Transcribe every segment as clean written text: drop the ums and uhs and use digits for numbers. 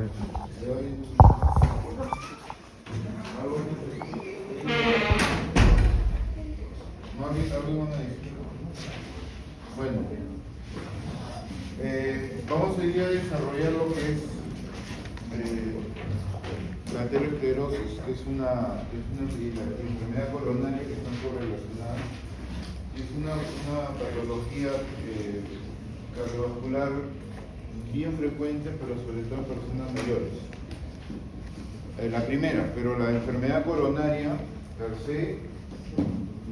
Bueno, vamos a ir a desarrollar lo que es la aterosclerosis, que es una enfermedad coronaria que están correlacionadas. Es una patología cardiovascular bien frecuente, pero sobre todo en personas mayores. La primera, pero la enfermedad coronaria per se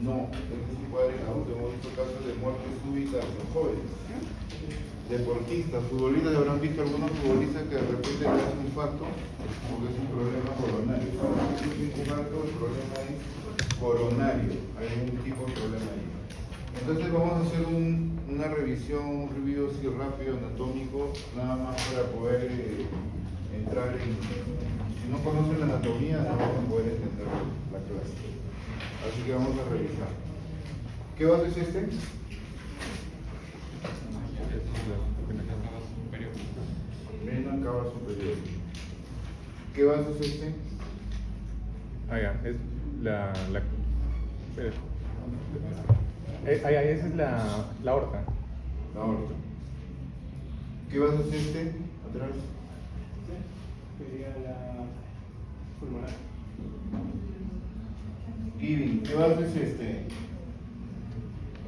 no. Es igual en adultos. Hemos visto casos de muerte súbita en los jóvenes. Deportistas, futbolistas, habrán visto algunos futbolistas que de repente le hacen un infarto porque es un problema coronario. Si es un infarto, el problema es coronario. Hay un tipo de problema ahí. Entonces vamos a hacer una revisión, un review así rápido, anatómico, nada más para poder entrar en... Si no conocen la anatomía, no van a poder entender la clase. Así que vamos a revisar. ¿Qué vaso es este? Vena cava superior. ¿Qué vaso es este? Ah, ya, es esa es la aorta. La aorta. ¿Qué vaso es este? Atrás. Sería la pulmonar. Giving, ¿qué vaso es este?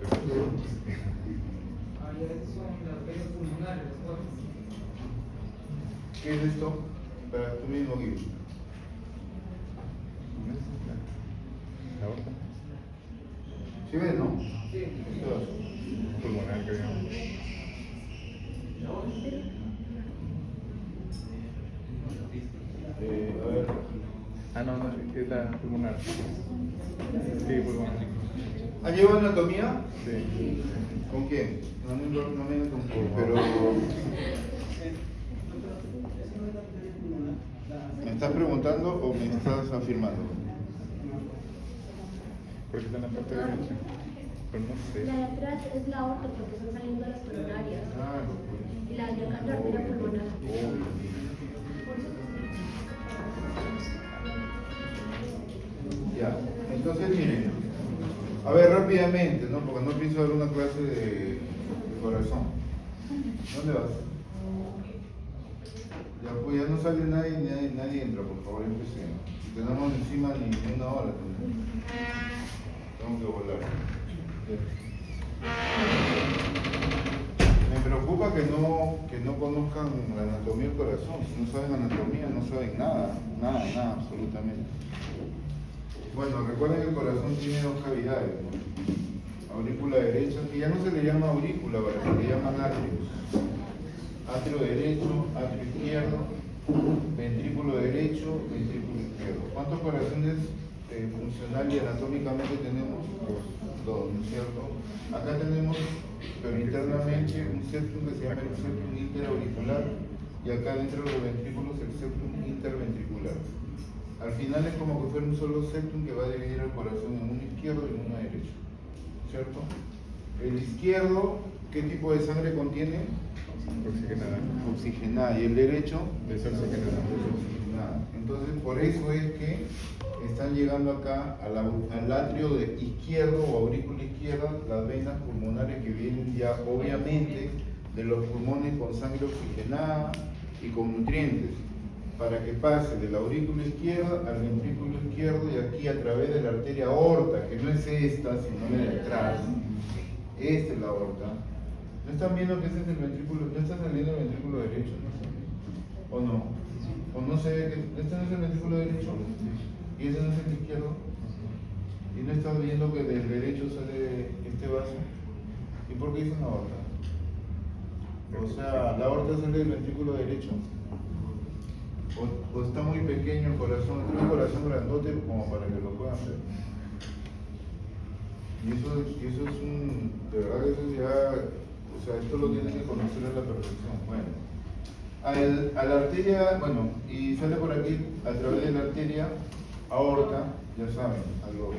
Son las venas pulmonares, las cuatro. ¿Qué es esto? Para tú mismo, Giving. La aorta. ¿Sí ves, no? Sí. ¿Qué vaso? Pulmonar, creo. A ver. Ah, no, es la pulmonar. Sí, pulmonar. ¿Ha llevado anatomía? Sí. ¿Con quién? No me digas con quién, pero... ¿Me estás preguntando o me estás afirmando? Porque está en la parte derecha. Pero no sé. La de atrás es la aorta porque están saliendo las coronarias. Claro, pues. Y la de acá es la arteria pulmonar. Ya, entonces miren, a ver rápidamente, ¿no? Porque no pienso dar una clase de corazón. ¿Dónde vas? Ya, pues ya no sale nadie entra, por favor, empecemos. Si tenemos encima ni una hora, tengo que volar. Me preocupa que no conozcan la anatomía del corazón. Si no saben anatomía, no saben nada, absolutamente. Bueno, recuerden que el corazón tiene dos cavidades, ¿no? Aurícula derecha, que ya no se le llama aurícula, ahora se le llaman atrios. Atrio derecho, atrio izquierdo, ventrículo derecho, ventrículo izquierdo. ¿Cuántos corazones funcional y anatómicamente tenemos? Dos, ¿no es cierto? Acá tenemos, pero internamente, un septum que se llama el septum interauricular y acá dentro de los ventrículos el septum interventricular. Al final es como que fuera un solo septum que va a dividir el corazón en uno izquierdo y uno derecho, ¿cierto? El izquierdo, ¿qué tipo de sangre contiene? Oxigenada. Oxigenada. ¿Y el derecho? Desoxigenada. Desoxigenada. Entonces, por eso es que están llegando acá al atrio izquierdo o aurícula izquierda las venas pulmonares que vienen ya obviamente de los pulmones con sangre oxigenada y con nutrientes, para que pase de la aurícula izquierda al ventrículo izquierdo y aquí a través de la arteria aorta, que no es esta, sino la de atrás. Esta es la aorta. ¿No están viendo que ese es el ventrículo? ¿No está saliendo el ventrículo derecho? ¿No? ¿O no? ¿O no se ve que este no es el ventrículo derecho? ¿Y ese no es el izquierdo? ¿Y no estás viendo que del derecho sale este vaso? ¿Y por qué dicen aorta? O sea, la aorta sale del ventrículo derecho. O está muy pequeño el corazón, es un corazón grandote como para que lo puedan ver. Y eso es de verdad que eso ya, o sea, esto lo tienen que conocer a la perfección. Bueno, a la arteria, bueno, y sale por aquí a través de la arteria aorta, ya saben, a los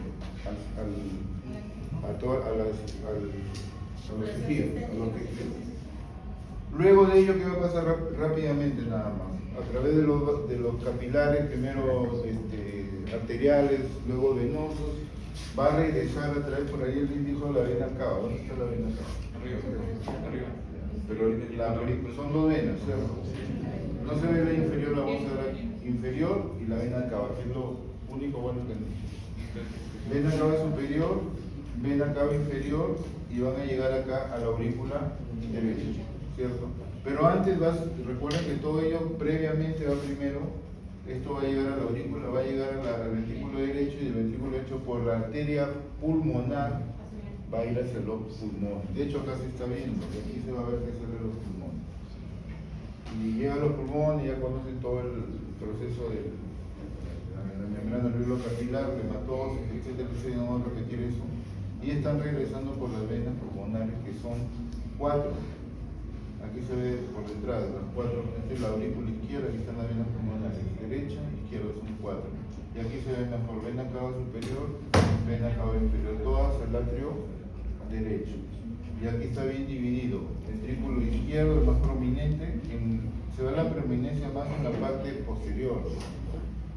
tejidos, Luego de ello, ¿qué va a pasar rápidamente nada más? A través de los capilares, primero arteriales, luego venosos, va a regresar a través por ahí, él dijo la vena cava. ¿Dónde está la vena cava? Arriba. Pero son dos venas, ¿cierto? No se ve la inferior, la vamos a ver inferior y la vena cava, que es lo único bueno que no. Vena cava superior, vena cava inferior y van a llegar acá a la aurícula derecha, ¿cierto? Pero antes recuerden que todo ello previamente va primero, esto va a llegar a la aurícula, va a llegar al ventrículo derecho y el ventrículo derecho por la arteria pulmonar va a ir hacia los pulmones. De hecho acá se está viendo, aquí se va a ver que sale los pulmones. Y llega a los pulmones y ya conocen todo el proceso de la membrana capilar, hematosis, etcétera, etcétera, no voy a repetir eso. Y están regresando por las venas pulmonares que son 4. Aquí se ve por detrás, las 4, esta es la aurícula izquierda, aquí están las venas pulmonares, derecha, izquierda, son 4. Y aquí se ve mejor, vena cava superior, vena cava inferior, todas al atrio derecho. Y aquí está bien dividido, ventrículo izquierdo, el más prominente, se da la preeminencia más en la parte posterior.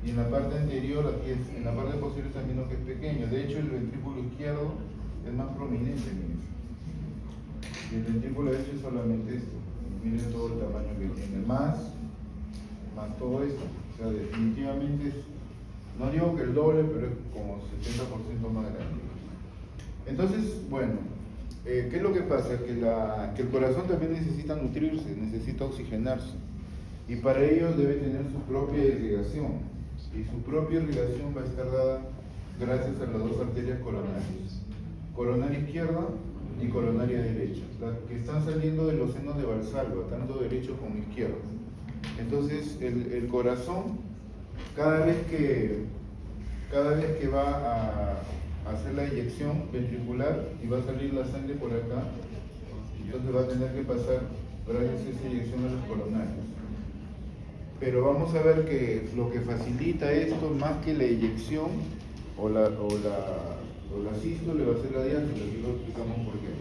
Y en la parte anterior, en la parte posterior también lo que es pequeño. De hecho, el ventrículo izquierdo es más prominente, miren. Y el ventrículo derecho es solamente esto. Miren todo el tamaño que tiene. Más todo esto. O sea, definitivamente no digo que el doble, pero es como 70% más grande. Entonces, bueno, ¿qué es lo que pasa? Que el corazón también necesita nutrirse, necesita oxigenarse. Y para ello debe tener su propia irrigación. Y su propia irrigación va a estar dada gracias a las dos arterias coronarias. Coronaria izquierda y coronaria derecha, las que están saliendo de los senos de Valsalva, tanto derecho como izquierdo. Entonces, el corazón, cada vez que va a hacer la eyección ventricular y va a salir la sangre por acá, entonces va a tener que pasar gracias a esa eyección a los coronarios. Pero vamos a ver que lo que facilita esto, más que la eyección o la sístole, va a ser la diástole, aquí lo explicamos por qué.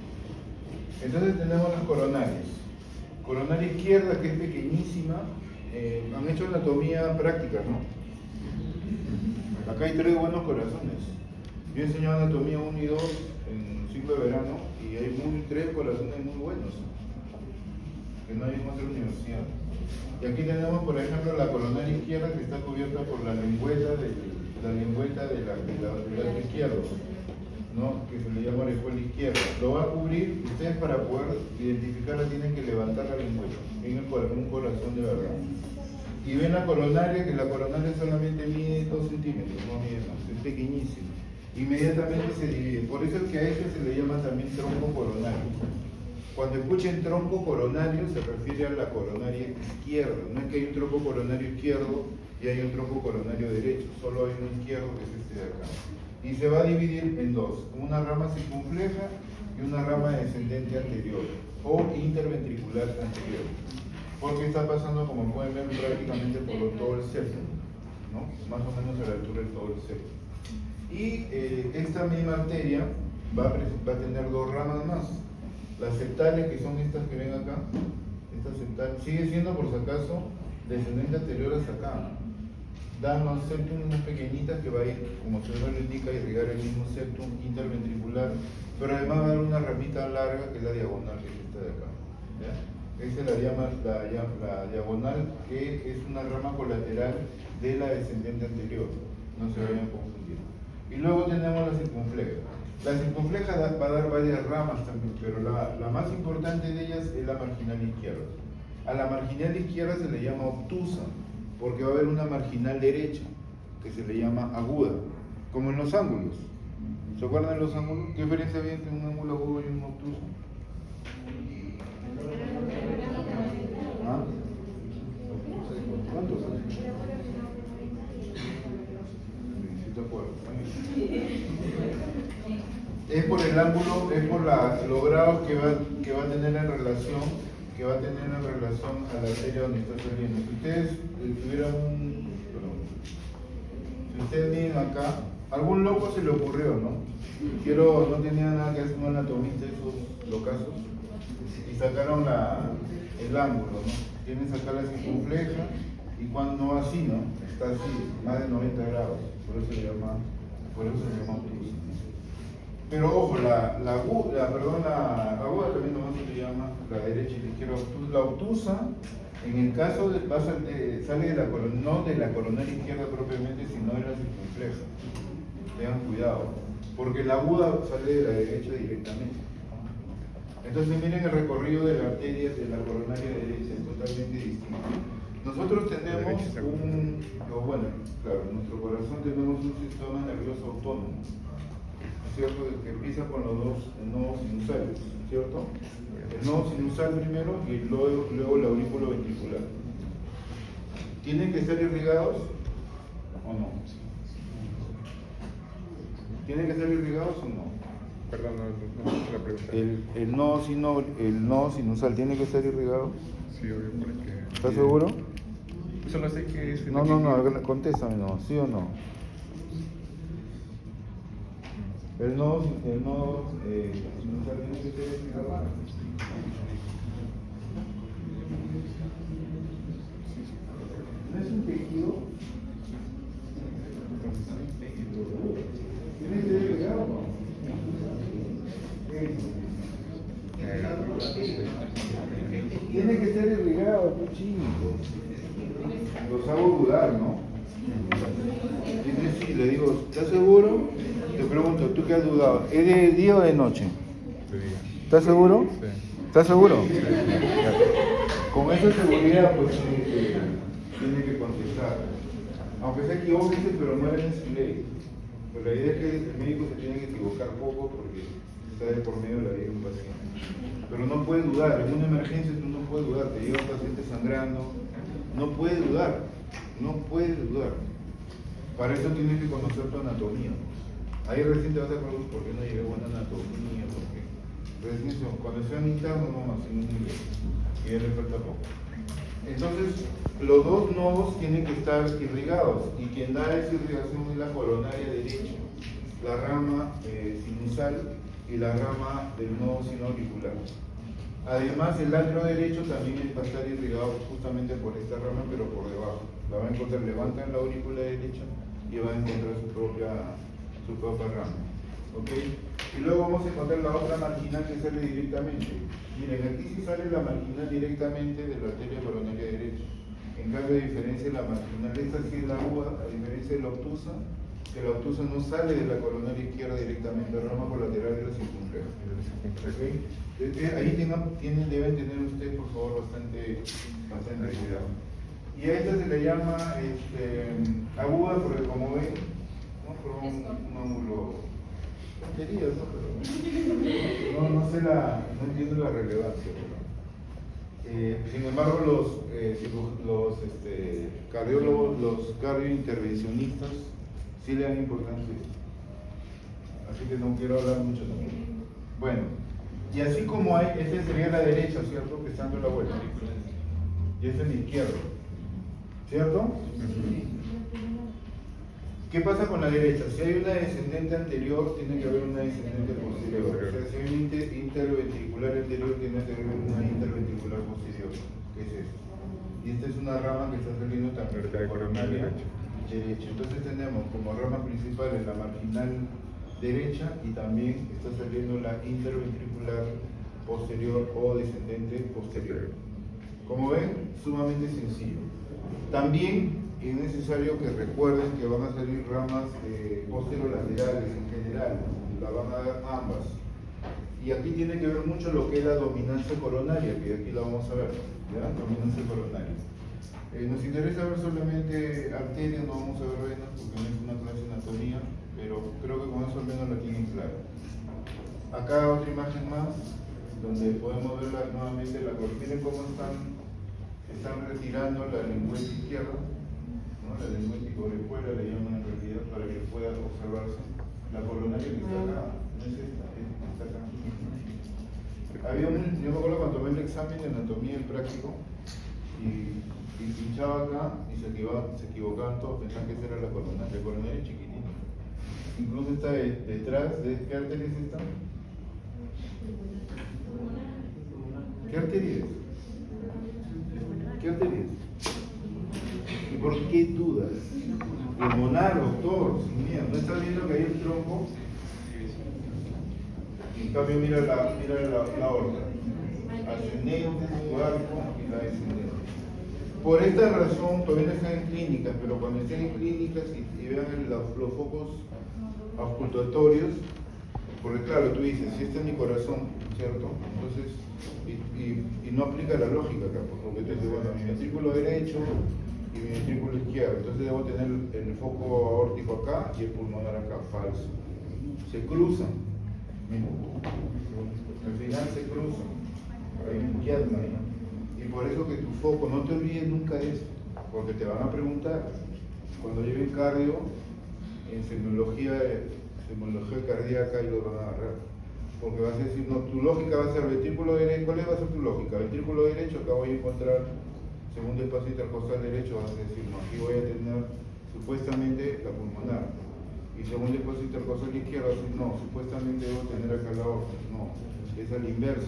Entonces tenemos las coronarias. Coronaria izquierda, que es pequeñísima, han hecho anatomía práctica, ¿no? Acá hay 3 buenos corazones. Yo he enseñado anatomía 1 y 2 en ciclo de verano y hay 3 corazones muy buenos, que no hay en otra universidad. Y aquí tenemos, por ejemplo, la coronaria izquierda que está cubierta por la lengüeta del lado izquierdo, ¿no? Que se le llama orejuela izquierda. Lo va a cubrir, ustedes para poder identificarla tienen que levantar la lengüeta en un corazón de verdad. Y ven la coronaria, que la coronaria solamente mide 2 centímetros, no mide más, es pequeñísima. Inmediatamente se divide, por eso es que a eso se le llama también tronco coronario. Cuando escuchen tronco coronario se refiere a la coronaria izquierda, no es que hay un tronco coronario izquierdo y hay un tronco coronario derecho, solo hay un izquierdo que es este de acá. Y se va a dividir en 2, una rama circunfleja y una rama descendente anterior o interventricular anterior. Porque está pasando, como pueden ver, prácticamente por todo el septum, ¿no? Más o menos a la altura de todo el septum. Y esta misma arteria va a tener 2 ramas más. Las septales, que son estas que ven acá, estas septales, sigue siendo por si acaso descendente anterior hasta acá. Dan los septum unas pequeñitas que va a ir, como su nombre lo indica, a irrigar el mismo septum interventricular, pero además va a dar una ramita larga que es la diagonal, que es esta de acá. ¿Ya? Esa la llama la diagonal, que es una rama colateral de la descendente anterior, no se vayan a confundir. Y luego tenemos la circunfleja. La circunfleja va a dar varias ramas también, pero la más importante de ellas es la marginal izquierda. A la marginal izquierda se le llama obtusa, porque va a haber una marginal derecha, que se le llama aguda, como en los ángulos. ¿Se acuerdan de los ángulos? ¿Qué diferencia hay entre un ángulo agudo y un obtuso? ¿Ah? ¿Cuántos? Sí, te acuerdo. Es por el ángulo, es por los grados que va a tener en relación a la arteria donde está saliendo. Si ustedes si ustedes miren acá, algún loco se le ocurrió, ¿no? No tenía nada que hacer un anatomista, esos locazos, y sacaron el ángulo, ¿no? Tienes acá la circunfleja y cuando no así, ¿no? Está así, más de 90 grados, por eso se llama obtusa. Pero ojo, la aguda también nomás se le llama la derecha y la izquierda obtusa. La obtusa, en el caso de, sale de la no de la coronaria izquierda propiamente, sino de la circunfleja. Tengan cuidado, porque la aguda sale de la derecha directamente. Entonces miren el recorrido de la arteria de la coronaria derecha, es totalmente distinto. Nosotros tenemos en nuestro corazón tenemos un sistema nervioso autónomo, ¿cierto? Que empieza con los dos nodos sinusales, ¿cierto? El nodo sinusal primero y luego el aurículo ventricular. ¿Tienen que ser irrigados o no? ¿Tienen que ser irrigados o no? Perdón, no escuché la pregunta. El nodo sinusal tiene que ser irrigado. Sí, obvio, porque... ¿Estás seguro? Solo sé que es... No, contéstame, no, ¿sí o no? El nodo sinusal tiene que ser irrigado. ¿No es un tejido? ¿Tiene que ser irrigado o no? Tiene que ser irrigado, pues chicos. Los hago dudar, ¿no? Sí, le digo, ¿estás seguro? Te pregunto, ¿tú qué has dudado? ¿Es de día o de noche? De día. ¿Estás seguro? Sí. ¿Estás seguro? Ya. Con esa seguridad, pues tiene que contestar. Aunque se equivoque, pero no es en ley. Pero la idea es que el médico se tiene que equivocar poco porque está de por medio de la vida de un paciente. Pero no puede dudar, en una emergencia tú no puedes dudar, te llega un paciente sangrando, no puede dudar, no puede dudar. Para eso tienes que conocer tu anatomía. Ahí recién te vas a acordar por qué no llevé buena anatomía, porque recién cuando sean internos no, así no y ya le falta poco. Entonces, los dos nodos tienen que estar irrigados y quien da esa irrigación es la coronaria derecha, la rama sinusal y la rama del nodo sinoauricular. Además, el atrio derecho también va a estar irrigado justamente por esta rama, pero por debajo. La va a encontrar, levantan la aurícula derecha y va a encontrar su propia rama. ¿Ok? Y luego vamos a encontrar la otra marginal que sale directamente. Miren, aquí sí sale la marginal directamente de la arteria coronaria derecha. En cambio, a diferencia de la marginal, esta sí es la aguda, a diferencia de la obtusa, que la obtusa no sale de la coronaria izquierda directamente, rama colateral de la circunfleja. ¿Okay? Ahí deben tener ustedes, por favor, bastante cuidado. Y a esta se le llama aguda porque, como ven, ¿no? Por un ángulo tonterías, ¿no? Pero no entiendo la relevancia. Sin embargo, los cardiólogos, los cardiointervencionistas sí le dan importancia. Así que no quiero hablar mucho también. Bueno, y así como hay, esta sería la derecha, ¿cierto? Que está dando la vuelta. Y esta es la izquierda, ¿cierto? ¿Qué pasa con la derecha? Si hay una descendente anterior, tiene que haber una descendente posterior. O sea, si hay un interventricular anterior, tiene que haber una interventricular posterior. ¿Qué es esto? Y esta es una rama que está saliendo también de la coronaria derecha. Entonces tenemos como rama principal en la marginal derecha y también está saliendo la interventricular posterior o descendente posterior. Como ven, sumamente sencillo. También es necesario que recuerden que van a salir ramas posterolaterales en general, la van a dar ambas. Y aquí tiene que ver mucho lo que es la dominancia coronaria, que aquí la vamos a ver, ¿ya? Dominancia coronaria. Nos interesa ver solamente arterias, no vamos a ver venas porque no es una clase de anatomía, pero creo que con eso al menos la tienen clara. Acá otra imagen más, donde podemos ver nuevamente la coronaria. Miren cómo están retirando la lengüeta izquierda, ¿no? La lengüeta orejuela le llaman en realidad para que pueda observarse. La coronaria que está acá, no es esta, está acá. Yo me acuerdo cuando tomé el examen de anatomía en práctico y pinchaba acá y se equivocaban todos, pensaban que esa era la coronaria es chiquitita. Incluso está detrás de ¿qué arteria es esta? ¿Qué arteria es? ¿Qué arterias? ¿Y por qué dudas? Pulmonar, doctor, sin miedo. ¿No estás viendo que hay un tronco? En cambio, mira la aorta. Ascendente, su arco y la descendente. Por esta razón, todavía no están en clínicas, pero cuando estén en clínicas y vean los focos auscultatorios, porque claro, tú dices, si este es mi corazón, ¿cierto? Entonces, y no aplica la lógica acá, porque tú dices, bueno, mi ventrículo derecho y mi ventrículo izquierdo, entonces debo tener el foco aórtico acá y el pulmonar acá, falso. Se cruzan, mira, al final se cruzan, hay un quiasma ahí. Y por eso que tu foco, no te olvides nunca de eso, porque te van a preguntar, cuando lleven cardio, en semiología cardíaca y lo van a agarrar. Porque vas a decir, no, tu lógica va a ser ventrículo derecho. ¿Cuál va a ser tu lógica? Ventrículo derecho, acá voy a encontrar segundo espacio intercostal derecho, vas a decir, no, aquí voy a tener supuestamente la pulmonar. Y segundo espacio intercostal izquierdo, vas a decir, no, supuestamente debo tener acá la aorta. No, es al inverso.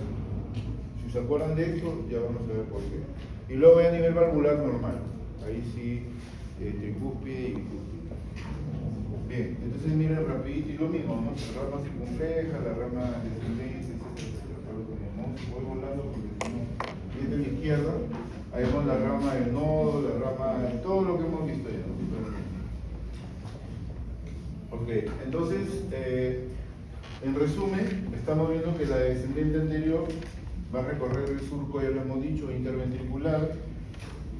Si se acuerdan de esto, ya vamos a ver por qué. Y luego voy a nivel valvular normal. Ahí sí, tricúspide y bicúspide. Bien, entonces miren rapidito y lo mismo, ¿no? La rama circunfleja, la rama descendente, etc. Voy volando porque si no, y esta es la izquierda, ahí vemos la rama del nodo, la rama de todo lo que hemos visto ya, ¿no? Ok, entonces, en resumen, estamos viendo que la descendente anterior va a recorrer el surco, ya lo hemos dicho, interventricular,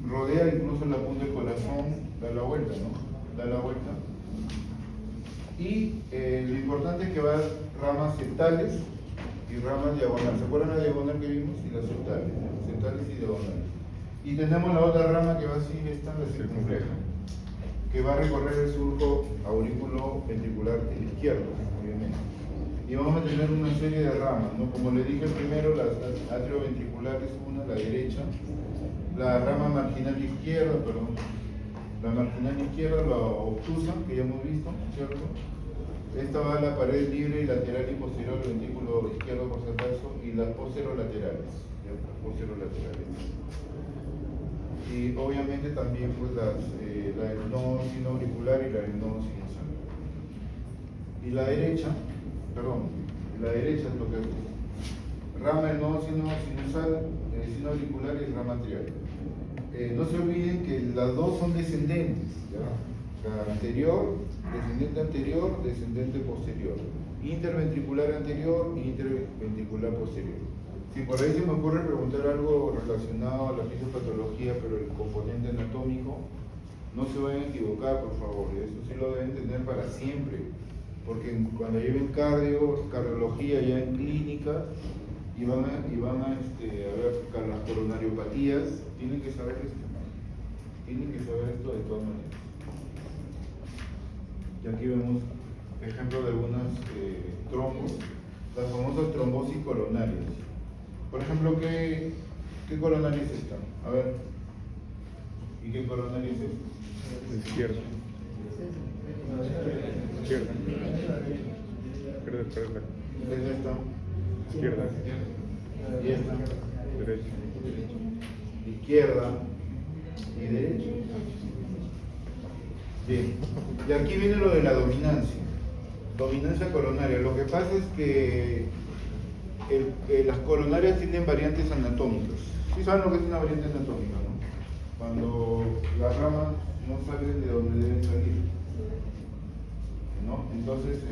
rodea incluso la punta del corazón, da la vuelta, ¿no? Da la vuelta. Y lo importante es que va a haber ramas septales y ramas diagonales. ¿Se acuerdan la diagonal que vimos? Y las septales, ¿no? Septales y diagonales. Y tenemos la otra rama que va así, esta, la circunfleja, que va a recorrer el surco aurículo ventricular izquierdo, obviamente. Y vamos a tener una serie de ramas, ¿no? Como le dije primero, las atrioventriculares, una, la derecha, la rama marginal izquierda, perdón. La marginal izquierda, la obtusa, que ya hemos visto, ¿cierto? Esta va a la pared libre y lateral y posterior del ventrículo izquierdo, por si acaso, y las posterolaterales, ¿ya? Las posterolaterales. Y obviamente también pues la del nodo sinoauricular y la del nodo sinusal. Y la derecha es lo que es rama del nodo sinusal, sinoauricular y rama atrial. No se olviden que las dos son descendentes, ¿ya? La anterior, descendente posterior. Interventricular anterior e interventricular posterior. Si por ahí se me ocurre preguntar algo relacionado a la fisiopatología, pero el componente anatómico, no se vayan a equivocar, por favor. Eso sí lo deben tener para siempre. Porque cuando lleven cardiología ya en clínica, y van a ver las coronariopatías, tienen que saber esto. Tienen que saber esto de todas maneras. Y aquí vemos ejemplos de algunas trombos, las famosas trombosis coronarias. Por ejemplo, ¿qué coronaria es esta? A ver. ¿Y qué coronaria es esta? Izquierda. Izquierda. Izquierda. ¿Es esta? Izquierda. ¿Y esta? Derecha. Izquierda y derecha. Bien, y aquí viene lo de la dominancia coronaria. Lo que pasa es que las coronarias tienen variantes anatómicas. ¿Sí saben lo que es una variante anatómica, no? Cuando las ramas no salen de donde deben salir, ¿no? Entonces,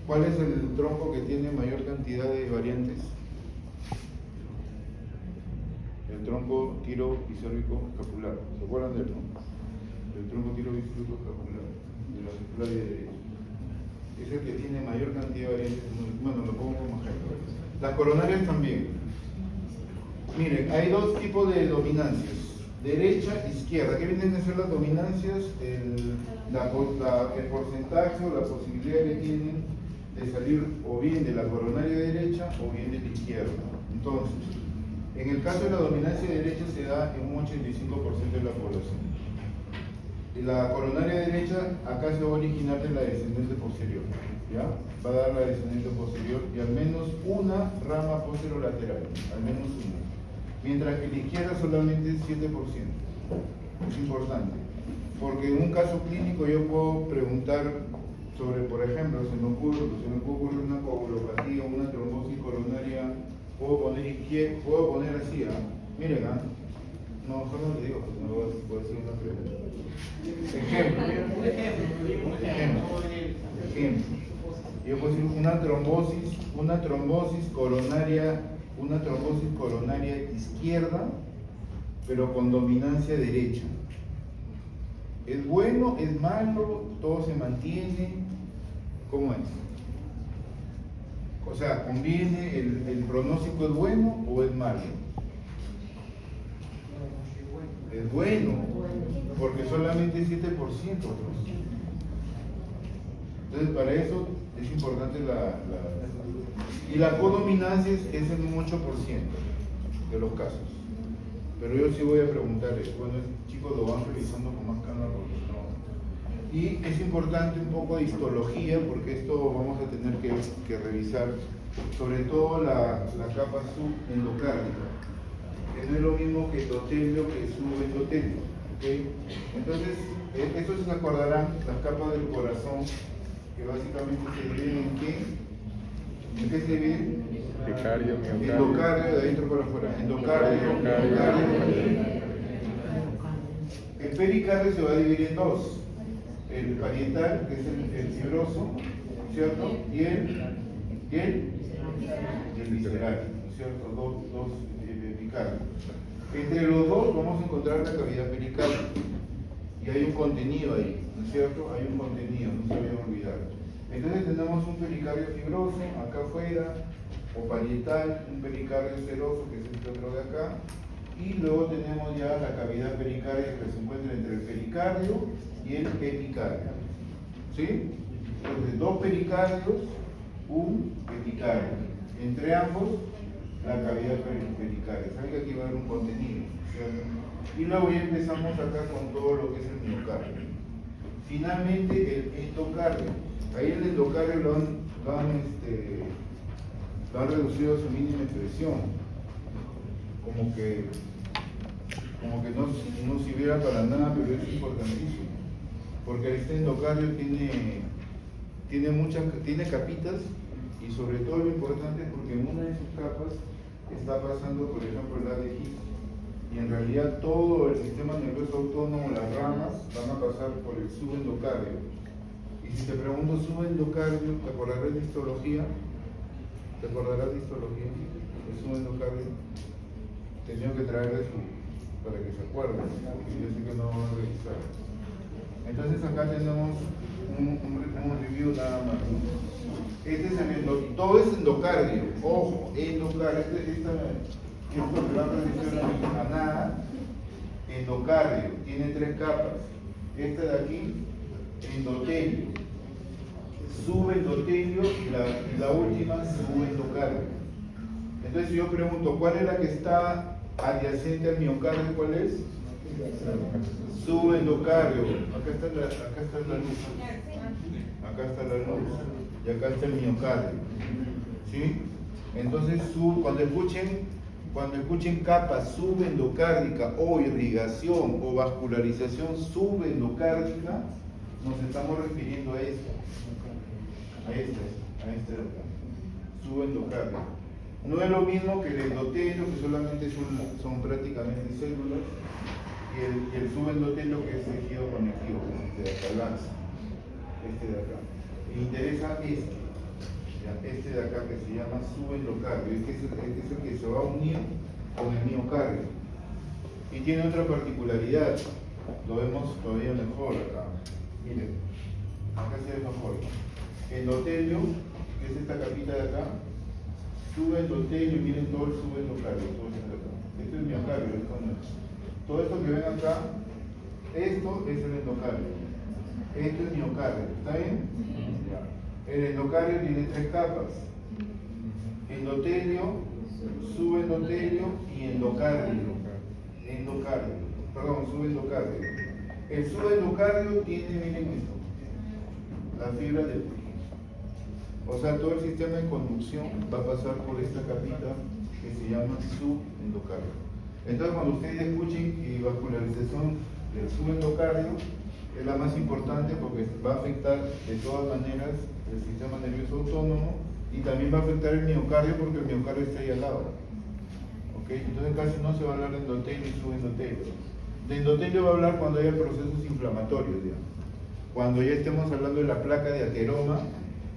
¿cuál es el tronco que tiene mayor cantidad de variantes? El tronco tiro isórbico escapular. ¿Se acuerdan de él, no? El tronco tiro isórbico escapular, de la escapularia derecha. Es el que tiene mayor cantidad de variantes. Bueno, lo pongo como ejemplo. Las coronarias también. Miren, hay dos tipos de dominancias. Derecha, izquierda. ¿Qué vienen a ser las dominancias? El porcentaje o la posibilidad que tienen de salir o bien de la coronaria derecha o bien de la izquierda. Entonces, en el caso de la dominancia derecha se da en un 85% de la población. Y la coronaria derecha acá se va a originar de la descendente posterior, ¿ya? Va a dar la descendente posterior y al menos una rama posterolateral, al menos una. mientras que la izquierda solamente es 7%. Es importante, porque en un caso clínico yo puedo preguntar sobre, por ejemplo, se me ocurre una coagulopatía o una trombosis coronaria, puedo poner así, miren, no, mejor no le digo, porque no voy a hacer una pregunta. Ejemplo. Yo puedo decir una trombosis coronaria izquierda, pero con dominancia derecha. ¿Es bueno? ¿Es malo? ¿Todo se mantiene? ¿Cómo es? O sea, ¿conviene? ¿El pronóstico es bueno o es malo? Es bueno, porque solamente 7%. Entonces, para eso es importante y la codominancia es en un 8% de los casos. Pero yo sí voy a preguntarles, bueno, chicos lo van revisando con más calma porque no. Y es importante un poco de histología, porque esto vamos a tener que revisar, sobre todo la capa subendocárdica, que no es lo mismo que endotelio que subendotelio. ¿Okay? Entonces, estos se acordarán, las capas del corazón, que básicamente se dividen en qué? ¿En qué se dividen? Pericardio, miocardio. Endocardio, de adentro para afuera. Endocardio. El pericardio se va a dividir en dos. El parietal, que es el fibroso, ¿cierto? Y el visceral, ¿no es cierto? Dos pericardios. Entre los dos vamos a encontrar la cavidad pericardio. Y hay un contenido ahí, ¿no es cierto? Hay un contenido, no se vayan a olvidar. Entonces tenemos un pericardio fibroso acá afuera, o parietal, un pericardio seroso, que es este otro de acá, y luego tenemos ya la cavidad pericardia que se encuentra entre el pericardio y el epicardio. ¿Sí? Entonces, dos pericardios, un epicardio. Entre ambos, la cavidad pericardia. Saben que aquí va a haber un contenido, ¿cierto? Y luego ya empezamos acá con todo lo que es el miocardio. Finalmente, el endocardio. Ahí el endocardio lo han reducido a su mínima expresión, como que no sirviera para nada, pero es importantísimo, porque este endocardio tiene capitas, y sobre todo lo importante es porque en una de sus capas está pasando, por ejemplo, el ADG, y en realidad todo el sistema nervioso autónomo, las ramas, van a pasar por el subendocardio. Y si te pregunto subendocardio, ¿te acordarás de histología? ¿Te acordarás de histología? El subendocardio. Tenía que traerles para que se acuerden, porque yo sé que no van a revisar. Entonces acá tenemos un review nada más. Este es todo es endocardio. Ojo, endocardio. Esto que va a revisar a nada. Endocardio. Tiene 3 capas. Esta de aquí, endotelio, subendotelio y la última subendocardio. Entonces yo pregunto, ¿cuál es la que está adyacente al miocardio? ¿Cuál es? Subendocardio. Acá está la luz. Acá está la luz. Y acá está el miocardio. ¿Sí? Entonces cuando escuchen capa subendocárdica o irrigación o vascularización subendocárdica, nos estamos refiriendo a esto. A este de acá. Subendocardio. No es lo mismo que el endotelio, que solamente son prácticamente células, y el subendotelio, que es tejido conectivo, que es este de acá, este de acá. Me interesa este de acá, que se llama subendocardio, este es el que se va a unir con el miocardio. Y tiene otra particularidad, lo vemos todavía mejor acá. Miren, acá se ve mejor. Endotelio, que es esta capita de acá, subendotelio, miren todo el subendocardio, todo esto de acá. Esto es miocardio, esto no es. Todo esto que ven acá, esto es el endocardio. Esto es miocardio, ¿está bien? El endocardio tiene 3 capas: endotelio, subendotelio y endocardio. Subendocardio. El subendocardio tiene, miren esto, la fibra de Purkinje. O sea, todo el sistema de conducción va a pasar por esta capita que se llama subendocardio. Entonces, cuando ustedes escuchen y vascularización del subendocardio, es la más importante porque va a afectar de todas maneras el sistema nervioso autónomo y también va a afectar el miocardio porque el miocardio está ahí al lado. ¿Ok? Entonces casi no se va a hablar de endotelio y subendotelio. De endotelio va a hablar cuando haya procesos inflamatorios, digamos. Cuando ya estemos hablando de la placa de ateroma,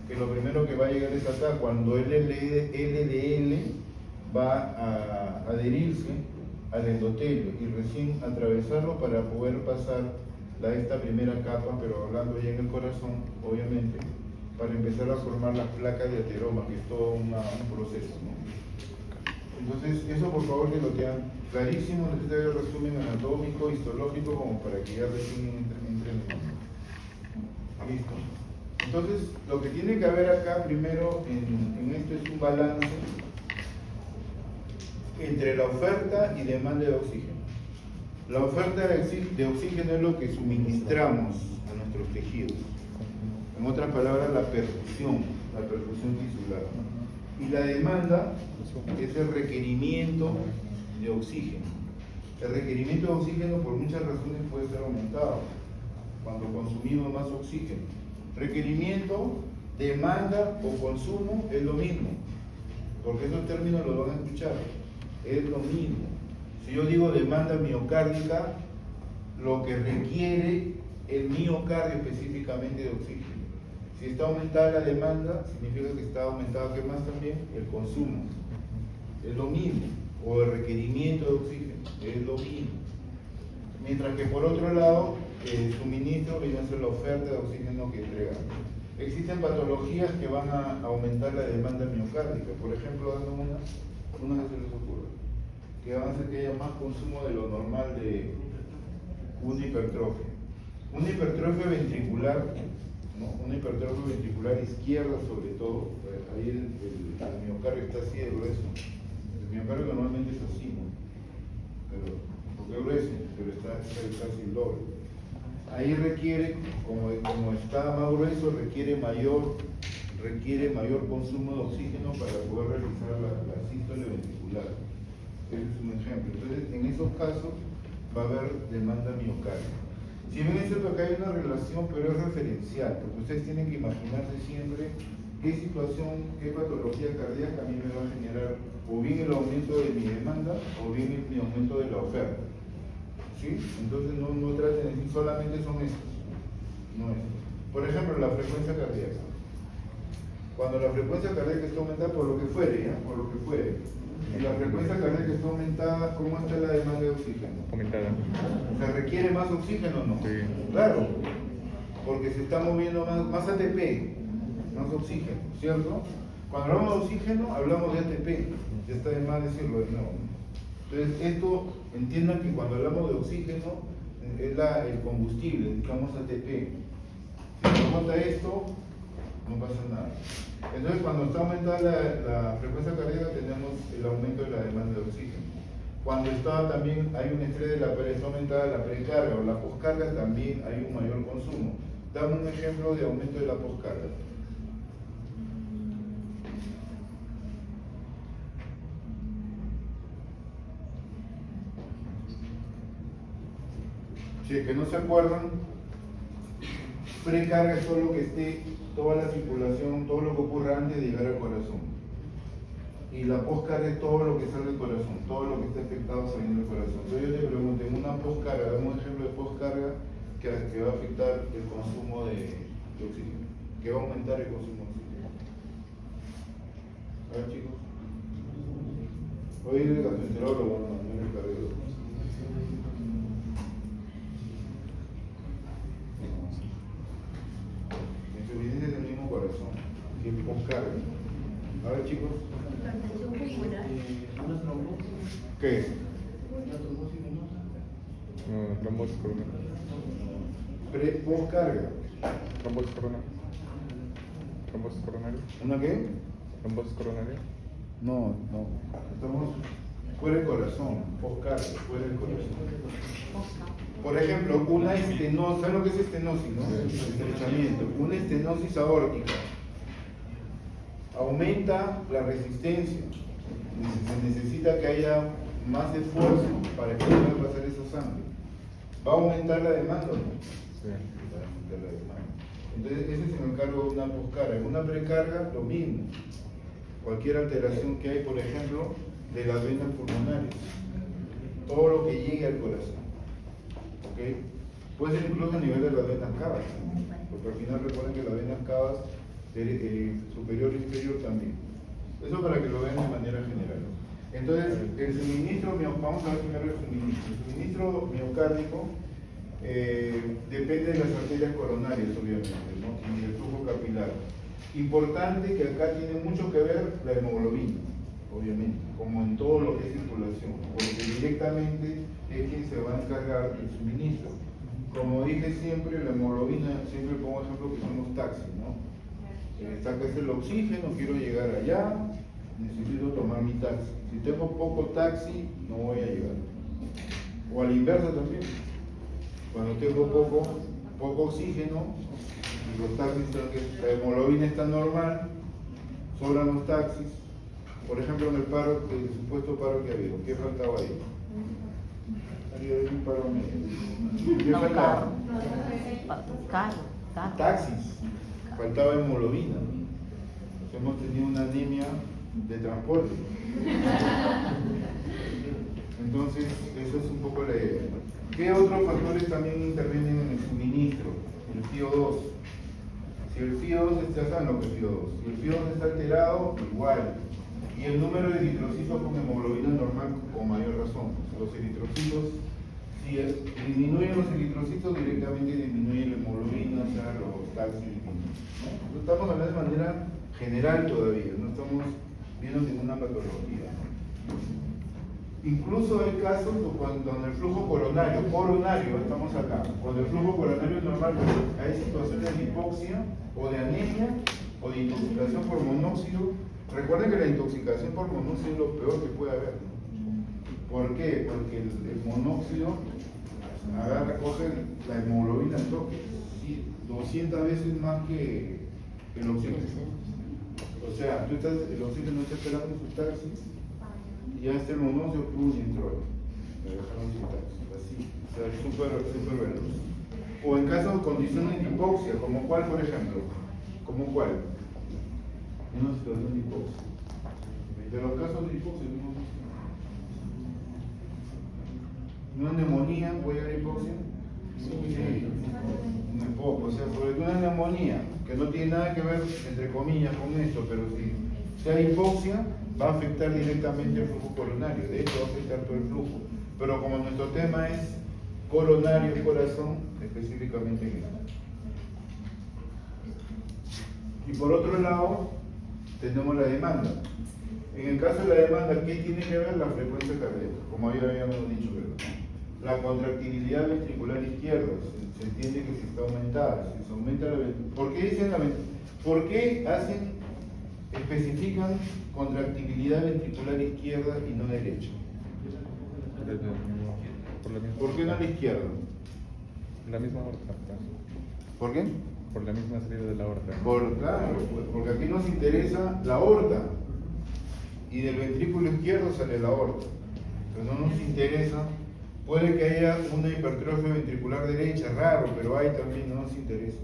que lo primero que va a llegar es acá, cuando el LDL va a adherirse al endotelio y recién atravesarlo para poder pasar esta primera capa, pero hablando ya en el corazón, obviamente, para empezar a formar las placas de ateroma, que es todo un proceso, ¿no? Entonces, eso por favor que lo tengan clarísimo, necesito el resumen anatómico, histológico, como para que ya recién entren. Listo. Entonces, lo que tiene que haber acá primero en esto es un balance entre la oferta y demanda de oxígeno. La oferta de oxígeno es lo que suministramos a nuestros tejidos. En otras palabras, la perfusión tisular. Y la demanda es el requerimiento de oxígeno. El requerimiento de oxígeno por muchas razones puede ser aumentado cuando consumimos más oxígeno. Requerimiento, demanda o consumo es lo mismo, porque esos términos los van a escuchar. Es lo mismo. Si yo digo demanda miocárdica, lo que requiere el miocardio específicamente de oxígeno. Si está aumentada la demanda, significa que está aumentado, ¿qué más también? El consumo. Es lo mismo. O el requerimiento de oxígeno. Es lo mismo. Mientras que por otro lado, el suministro viene a ser la oferta de oxígeno que entrega. Existen patologías que van a aumentar la demanda miocárdica. Por ejemplo, dando una que se les ocurre, que van a hacer que haya más consumo de lo normal de una hipertrofia. Una hipertrofia ventricular, ¿no? Una hipertrofia ventricular izquierda sobre todo, ahí el miocardio está así de grueso. El miocardio normalmente es así, ¿no? Pero, porque es grueso, pero está casi el doble. Ahí requiere, como está más grueso, requiere mayor consumo de oxígeno para poder realizar la sístole ventricular. Ese es un ejemplo. Entonces, en esos casos va a haber demanda miocárdica. Si bien es cierto que hay una relación, pero es referencial, porque ustedes tienen que imaginarse siempre qué situación, qué patología cardíaca a mí me va a generar o bien el aumento de mi demanda o bien mi aumento de la oferta. ¿Sí? Entonces no traten de decir solamente son estos, no estos. Por ejemplo, la frecuencia cardíaca. Cuando la frecuencia cardíaca está aumentada por lo que fuere, ¿ya? Por lo que fuere. Si la frecuencia cardíaca está aumentada, ¿cómo está la demanda de oxígeno? Aumentada. ¿Se requiere más oxígeno o no? Sí. Claro, porque se está moviendo más ATP, más oxígeno, ¿cierto? Cuando hablamos de oxígeno, hablamos de ATP, ya está de más decirlo de nuevo. Entonces, esto, entiendan que cuando hablamos de oxígeno, es el combustible, necesitamos ATP. Si no nota esto, no pasa nada. Entonces, cuando está aumentada la frecuencia cardíaca, tenemos el aumento de la demanda de oxígeno. Cuando hay un estrés de la está aumentada la precarga o la poscarga, también hay un mayor consumo. Dame un ejemplo de aumento de la poscarga. Si es que no se acuerdan, precarga es todo lo que esté, toda la circulación, todo lo que ocurra antes de llegar al corazón. Y la poscarga es todo lo que sale del corazón, todo lo que está afectado saliendo del corazón. Entonces yo te pregunto, en una poscarga, dame un ejemplo de poscarga que va a afectar el consumo de oxígeno, que va a aumentar el consumo de oxígeno. A ver, chicos. Voy a ir al gastroenterólogo, no el cardiólogo. Insuficiencia del mismo corazón, que poscarga. A ver, chicos. Hipertensión pulmonar. ¿Qué? No, trombosis coronaria. Poscarga. Trombosis coronaria. Trombosis coronaria. ¿Una qué? Trombosis coronaria. No. Estamos fuera del corazón. Poscarga, fuera del corazón. Por ejemplo, una estenosis. ¿Saben lo que es estenosis, no? Estrechamiento. Una estenosis aórtica. Aumenta la resistencia. Se necesita que haya más esfuerzo para que pueda pasar esa sangre. ¿Va a aumentar la demanda o no? Sí. Va a aumentar la demanda. Entonces, ese es el encargo de una poscarga. En una precarga, lo mismo. Cualquier alteración que hay, por ejemplo, de las venas pulmonares, todo lo que llegue al corazón. ¿Ok? Puede ser incluso a nivel de las venas cavas, porque al final recuerden que las venas cavas superior e inferior también. Eso para que lo vean de manera general. Entonces, el suministro, vamos a ver primero el suministro. El suministro miocárdico depende de las arterias coronarias, obviamente, ¿no? Y del flujo capilar. Importante que acá tiene mucho que ver la hemoglobina, obviamente, como en todo lo que es circulación, porque directamente es quien se va a encargar del suministro. Como dije siempre, la hemoglobina, siempre pongo ejemplo que son los taxis, ¿no? Acá es el oxígeno, quiero llegar allá, necesito tomar mi taxi. Si tengo poco taxi, no voy a llegar. O a la inversa también. Cuando tengo poco oxígeno, y los taxis, la hemoglobina está normal, sobran los taxis. Por ejemplo, en el paro, el supuesto paro que ha habido, ¿qué faltaba ahí? Había un paro medio. ¿Qué faltaba? Carro. Taxis. Faltaba hemoglobina. Hemos tenido una anemia de transporte. Entonces, eso es un poco la idea. ¿Qué otros factores también intervienen en el suministro? El FiO2. Si el FiO2 ya saben lo que es FiO2. Si el FiO2 está alterado, igual. Y el número de eritrocitos con hemoglobina normal con mayor razón. Los eritrocitos, si disminuyen los eritrocitos, directamente disminuye la hemoglobina, o sea, los taxis disminuyen. ¿No? Estamos hablando de manera general todavía, no estamos viendo ninguna patología. Incluso hay casos donde el flujo coronario, estamos acá, cuando el flujo coronario es normal, pero hay situaciones de hipoxia o de anemia o de intoxicación por monóxido. Recuerden que la intoxicación por monóxido es lo peor que puede haber. ¿Por qué? Porque el monóxido coge la hemoglobina al toque, ¿sí? 200 veces más que el oxígeno. O sea, el oxígeno está esperando en su taxi y ya está el monóxido, y entró. Me dejaron sin taxi, así. O sea, súper veloz. O en caso de condiciones de hipoxia, como cuál, por ejemplo. ¿Como cuál? Una situación de hipoxia. De los casos de hipoxia, ¿una neumonía puede haber hipoxia? Sí, un poco. O sea, sobre todo una neumonía, que no tiene nada que ver, entre comillas, con esto, pero si hay hipoxia, va a afectar directamente el flujo coronario. De hecho, va a afectar todo el flujo. Pero como nuestro tema es coronario, corazón, específicamente en esto. Y por otro lado, tenemos la demanda. En el caso de la demanda, ¿qué tiene que ver la frecuencia cardíaca? Como ya habíamos dicho, ¿verdad? La contractilidad ventricular izquierda, se entiende que si está aumentada, si se aumenta la ¿por qué dicen ¿por qué especifican contractilidad ventricular izquierda y no derecha? ¿Por qué no la izquierda? La misma aorta. ¿Por qué? Por la misma salida de la aorta. Claro, porque aquí nos interesa la aorta y del ventrículo izquierdo sale la aorta. Entonces no nos interesa, puede que haya una hipertrofia ventricular derecha, raro, pero hay también, no nos interesa.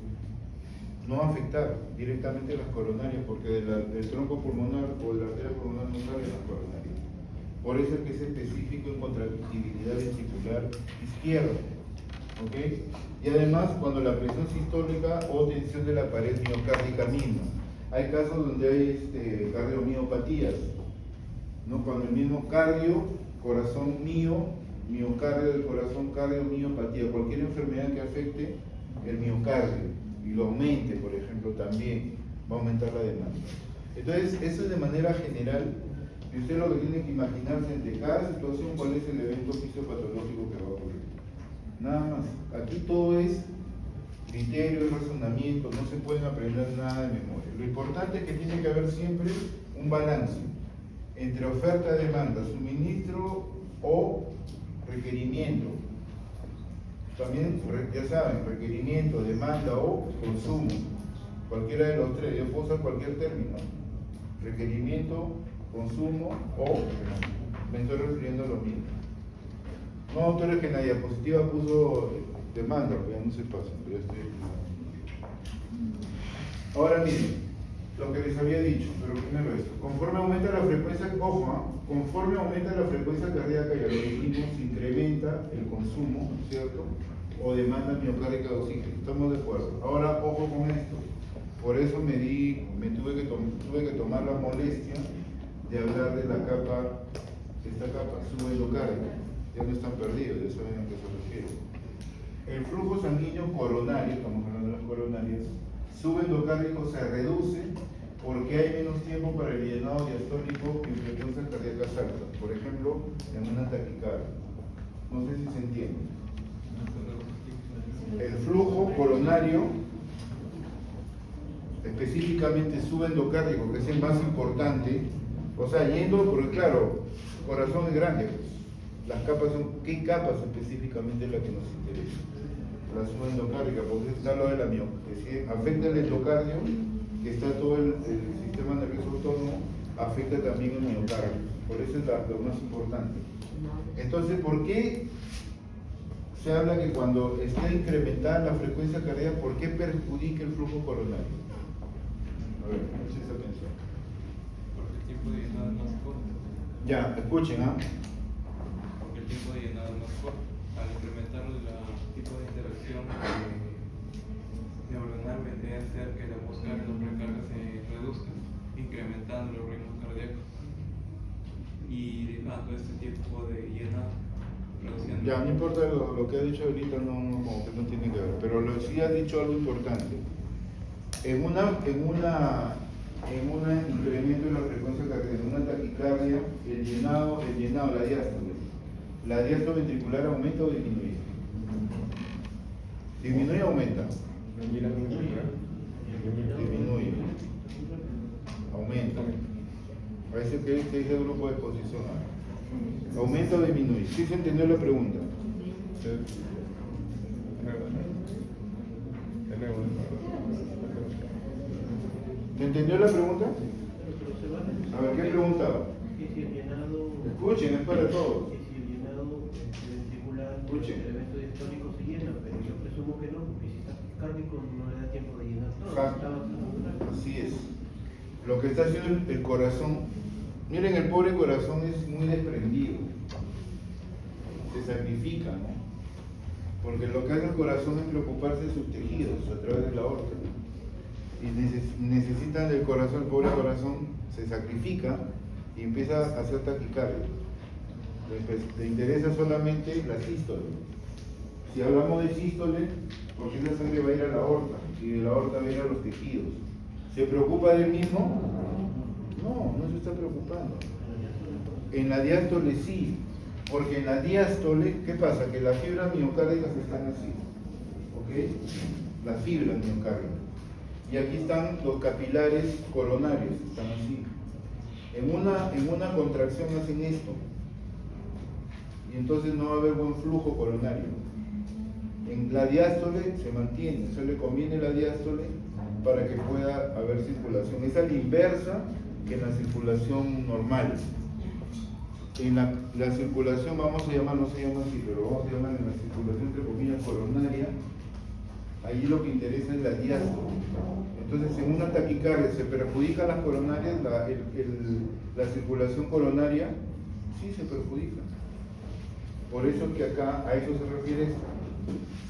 No va a afectar directamente las coronarias porque del tronco pulmonar o de la arteria pulmonar no salen las coronarias. Por eso es que es específico en contractilidad ventricular izquierda. ¿Ok? Y además cuando la presión sistólica o tensión de la pared miocárdica misma. Hay casos donde hay cardiomiopatías, ¿no? Cuando el mismo cardio, corazón mío, miocardio del corazón, cardiomiopatía, cualquier enfermedad que afecte el miocardio y lo aumente, por ejemplo, también va a aumentar la demanda. Entonces, eso es de manera general, y usted lo que tiene que imaginarse entre cada situación cuál es el evento fisiopatológico que va a ocurrir. Nada más. Aquí todo es criterio y razonamiento, no se pueden aprender nada de memoria. Lo importante es que tiene que haber siempre un balance entre oferta y demanda, suministro o requerimiento. También, ya saben, requerimiento, demanda o consumo. Cualquiera de los tres, yo puedo usar cualquier término. Requerimiento, consumo o Me estoy refiriendo a lo mismo. No, autores que en la diapositiva puso demanda, ya no se pasen, pero ya estoy explicando. Ahora miren, lo que les había dicho, pero primero esto. Conforme aumenta la frecuencia, conforme aumenta la frecuencia cardíaca, ya lo dijimos, se incrementa el consumo, ¿cierto? O demanda miocárdica de oxígeno. ¿Estamos de acuerdo? Ahora, ojo con esto. Por eso tuve que tomar la molestia de hablar de la capa, esta capa subendocárdica. Ya no están perdidos, ya saben a qué se refiere. El flujo sanguíneo coronario, estamos hablando de las coronarias, subendocárdico se reduce porque hay menos tiempo para el llenado diastólico en frecuencias cardíacas altas, por ejemplo, en una taquicardia. No sé si se entiende. El flujo coronario, específicamente subendocárdico, que es el más importante, o sea, yendo, porque claro, el corazón es grande, pues. Las capas son, ¿qué capas específicamente es la que nos interesa? La subendocárdica, porque está lo de la miocárdica, es decir, afecta el endocardio, que está todo el sistema nervioso autónomo, afecta también el miocardio, por eso es lo más importante. Entonces, ¿por qué se habla que cuando está incrementada la frecuencia cardíaca, ¿por qué perjudica el flujo coronario? A ver, mucha atención. Porque el tiempo de llenado es más corto. Ya, escuchen, ¿ah? Porque el tiempo de llenado es más corto. Al incrementar el tipo de interacción neuronal vendría a ser que la poscarga y la precarga se reduzcan, incrementando los ritmos cardíacos y dejando este tiempo de llenado, reduciendo. Ya, no importa lo que ha dicho ahorita, no, como que no tiene que ver, pero sí ha dicho algo importante. En un incremento de la frecuencia cardíaca, en una taquicardia, el llenado, la diástole ventricular aumenta o disminuye. ¿Disminuye o aumenta? Disminuye. Aumenta. Parece que este es el grupo de exposición. ¿Aumenta o disminuye? ¿Sí se entendió la pregunta? ¿Se entendió la pregunta? A ver, ¿qué preguntaba? Escuchen, es para todos. Si el llenado ventricular del evento diastólico se llena, pero yo presumo que no, porque si está cardíaco no le da tiempo de llenar todo. Exacto. Así es. Lo que está haciendo el corazón, miren, el pobre corazón es muy desprendido, se sacrifica, ¿no? Porque lo que hace el corazón es preocuparse de sus tejidos a través de la aorta. Y necesitan del corazón, el pobre corazón se sacrifica y empieza a hacer taquicardia. Le interesa solamente la sístole. Si hablamos de sístole, porque esa sangre va a ir a la aorta y de la aorta va a ir a los tejidos. ¿Se preocupa del mismo? No se está preocupando. En la diástole sí, porque en la diástole, ¿qué pasa? Que las fibras miocárdicas están así, ¿ok? Las fibras miocárdicas. Y aquí están los capilares coronarios, están así. En una contracción hacen esto. Y entonces no va a haber buen flujo coronario. En la diástole se mantiene, se le conviene la diástole para que pueda haber circulación. Es a la inversa que en la circulación normal. En la circulación, vamos a llamar, no se llama así, pero vamos a llamar en la circulación entre comillas coronaria, ahí lo que interesa es la diástole. Entonces, en una taquicardia se perjudican las coronarias, la circulación coronaria, sí se perjudica. Por eso es que acá a eso se refiere esto.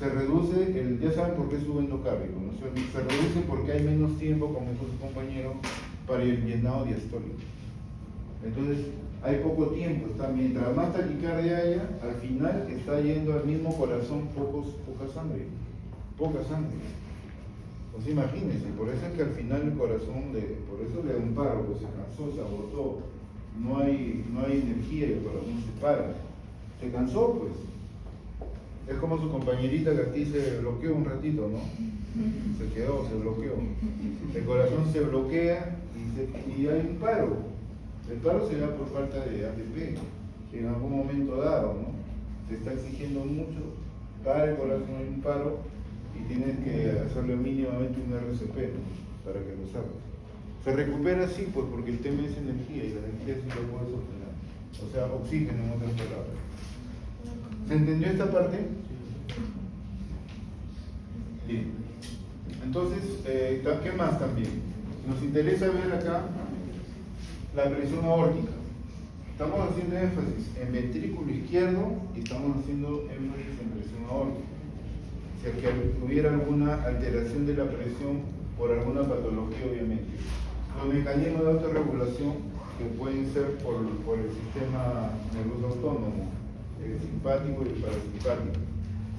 Se reduce, ya saben por qué sube endocárdico, ¿no? Se reduce porque hay menos tiempo, como dijo su compañero, para el llenado diastólico. Entonces, hay poco tiempo, mientras más taquicardia haya, al final está yendo al mismo corazón poca sangre. Pues imagínense, por eso es que al final el corazón, por eso le da un paro, pues se cansó, se agotó, no hay energía y el corazón se para. Se cansó, pues. Es como su compañerita que aquí se bloqueó un ratito, ¿no? Se bloqueó. El corazón se bloquea y hay un paro. El paro se da por falta de ATP, que en algún momento dado, ¿no? Se está exigiendo mucho, para el corazón hay un paro y tienes que hacerle mínimamente un RCP, ¿no? Para que lo salga. Se recupera así, pues, porque el tema es energía y la energía sí lo puede sostener. o sea, oxígeno en otras palabras. ¿Se entendió esta parte? Bien. Entonces, ¿qué más también? Nos interesa ver acá la presión aórtica. Estamos haciendo énfasis en ventrículo izquierdo y estamos haciendo énfasis en presión aórtica. Si es que hubiera alguna alteración de la presión por alguna patología, obviamente. Los mecanismos de autorregulación que pueden ser por el sistema nervioso autónomo, el simpático y el parasimpático.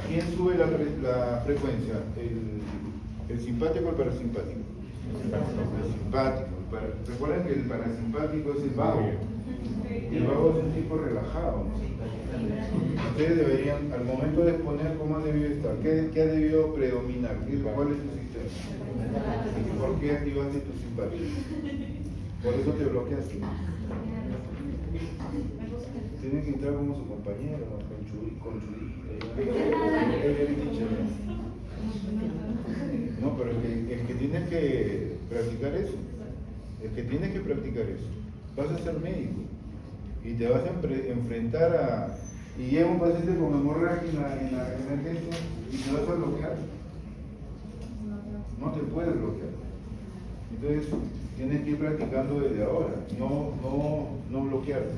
¿Quién sube la frecuencia? ¿El simpático o el parasimpático? El simpático. Recuerden que el parasimpático es el vago. Y el vago es un tipo relajado, ¿no? Ustedes deberían, al momento de exponer, ¿cómo ha debido estar? ¿Qué ha debido predominar? ¿Cuál es tu sistema? ¿Y por qué activaste tu simpático? Por eso te bloqueaste. Tienen que entrar como su compañero, con churrita. No, pero es que tienes que practicar eso. Es que tienes que practicar eso. Vas a ser médico y te vas a enfrentar a... Y llega un paciente con hemorragia en la emergencia y te vas a bloquear. No te puedes bloquear. Entonces tienes que ir practicando desde ahora, no bloquearte.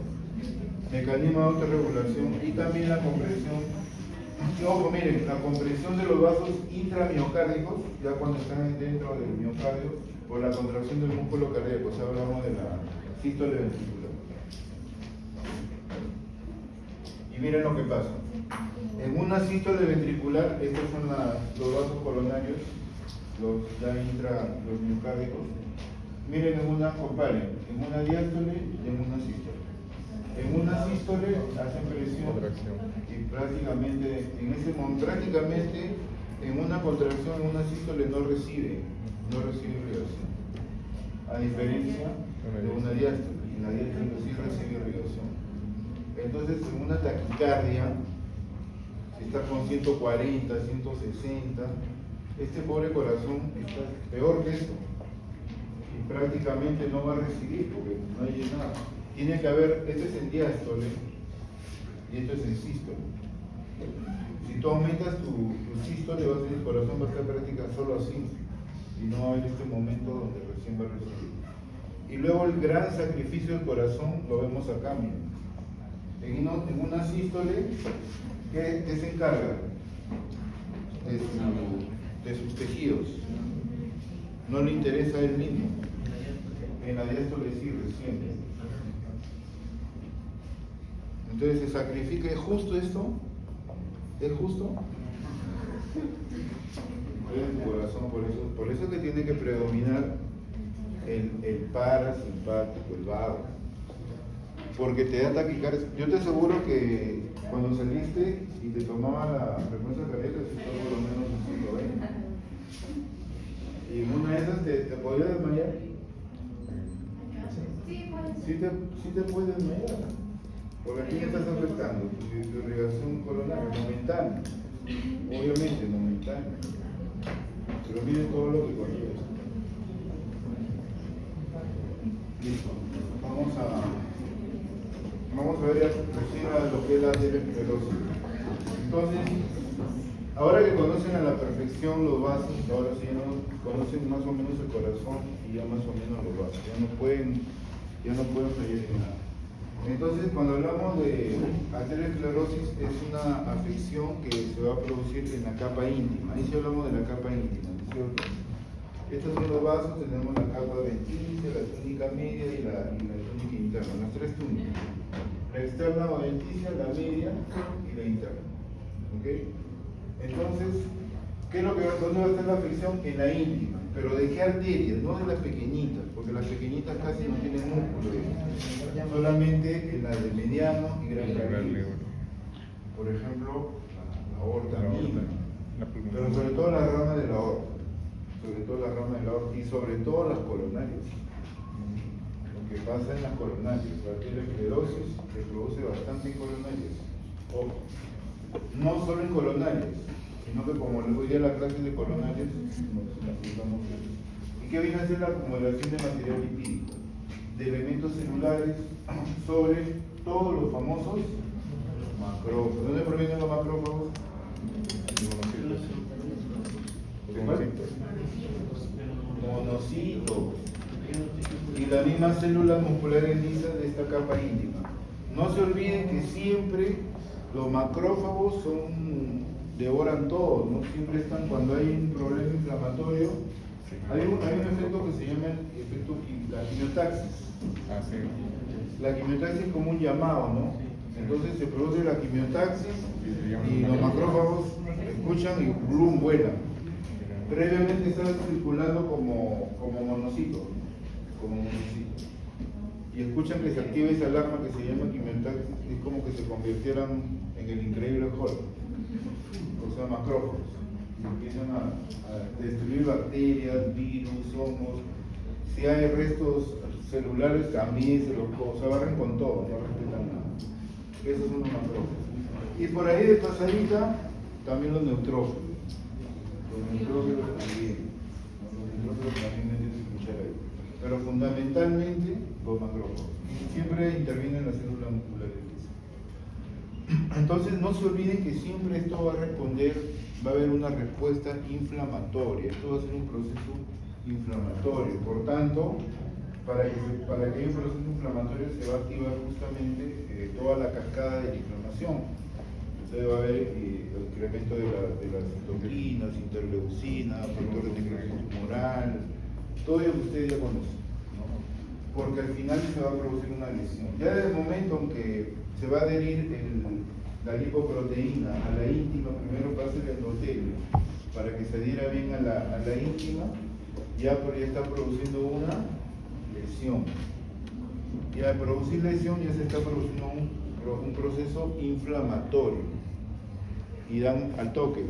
Mecanismo de autorregulación y también la compresión. Ojo, miren, la compresión de los vasos intramiocárdicos, ya cuando están dentro del miocardio, por la contracción del músculo cardíaco, o sea, hablamos de la sístole ventricular. Y miren lo que pasa. En una sístole ventricular, estos son los vasos coronarios, los miocárdicos. Miren, comparen, en una diástole y en una sístole. En una sístole hacen presión y prácticamente en una contracción, en una sístole no recibe irrigación. A diferencia de una diástole, en la diástole sí recibe irrigación. Entonces, en una taquicardia, si está con 140, 160, este pobre corazón está peor que esto. Y prácticamente no va a recibir porque no hay nada. Tiene que haber, este es en diástole y esto es en sístole. Si tú aumentas tu sístole, el corazón va a estar prácticamente solo así y no va a haber este momento donde recién va a recibir. Y luego el gran sacrificio del corazón lo vemos acá, miren. En una sístole, ¿qué se encarga? De sus tejidos. No le interesa a él mismo. En la diástole sí recién. Entonces se sacrifica. ¿Es justo esto? ¿Es justo? Tu corazón, por eso que tiene que predominar el parasimpático, el vago. Porque te da taquicardia. Yo te aseguro que cuando saliste y te tomaba la frecuencia cardíaca, estaba por lo menos en 120. Y en una de esas te podía desmayar. Sí te puedes desmayar. Porque aquí estás afectando tu irrigación coronaria, momentánea. Obviamente, momentánea. Pero miren todo lo que conlleva. Listo. Vamos a ver recién a lo que es la aterosclerosis. Entonces, ahora que conocen a la perfección los vasos, ahora sí conocen más o menos el corazón y ya más o menos los vasos. Ya no pueden fallar en nada. Entonces, cuando hablamos de aterosclerosis, es una afección que se va a producir en la capa íntima. Ahí sí hablamos de la capa íntima, ¿no es cierto? Estos son los vasos, tenemos la capa adventicia, la túnica media y la túnica interna, las tres túnicas. La externa o adventicia, la media y la interna. ¿Ok? Entonces, ¿dónde va a estar la afección? En la íntima. ¿Pero de qué arterias? No de las pequeñitas, porque las pequeñitas casi no tienen músculo. Solamente en las de mediano y gran calibre. Por ejemplo, la aorta mínima. Pero sobre todo la rama de la aorta. Y sobre todo las coronarias. Lo que pasa en las coronarias, la aterosclerosis se produce bastante en coronarias. Ojo, no solo en coronarias, sino que como les voy a la clase de coronarias, nos aplicamos eso. ¿Y qué viene a ser la acumulación de material lipídico? De elementos celulares sobre todos los famosos macrófagos. ¿De dónde provienen los macrófagos? Monocitos. Y las mismas células musculares lisas de esta capa íntima. No se olviden que siempre los macrófagos devoran todo, no siempre están cuando hay un problema inflamatorio. Hay un efecto que se llama el efecto la quimiotaxis. Ah, sí. La quimiotaxis es como un llamado, ¿no? Entonces se produce la quimiotaxis y los macrófagos escuchan y ¡blum! Vuelan. Previamente estaban circulando como monocitos, y escuchan que se activa esa alarma que se llama quimiotaxis, es como que se convirtieran en el increíble Hulk, o sea, macrófagos, y empiezan a destruir bacterias, virus, hongos. Si hay restos celulares también se barren con todo, no respetan nada. Esos son los macrófagos. Y por ahí de pasadita también los neutrófilos. Los neutrófilos también. Los neutrófilos también tienen que escuchar ahí. Pero fundamentalmente los macrófagos. Siempre intervienen las células musculares. Entonces no se olviden que siempre esto va a responder, va a haber una respuesta inflamatoria. Esto va a ser un proceso inflamatorio. Por tanto, para que haya un proceso inflamatorio se va a activar justamente toda la cascada de la inflamación. Entonces va a haber el incremento de las citoquinas, interleucinas, factores de crecimiento tumoral, todo eso que ustedes ya conocen, ¿no? Porque al final se va a producir una lesión. Ya desde el momento en que se va a adherir la lipoproteína a la íntima, primero pasa el endotelio, para que se adhiera bien a la íntima, ya está produciendo una lesión. Y al producir lesión ya se está produciendo un proceso inflamatorio. Y dan al toque.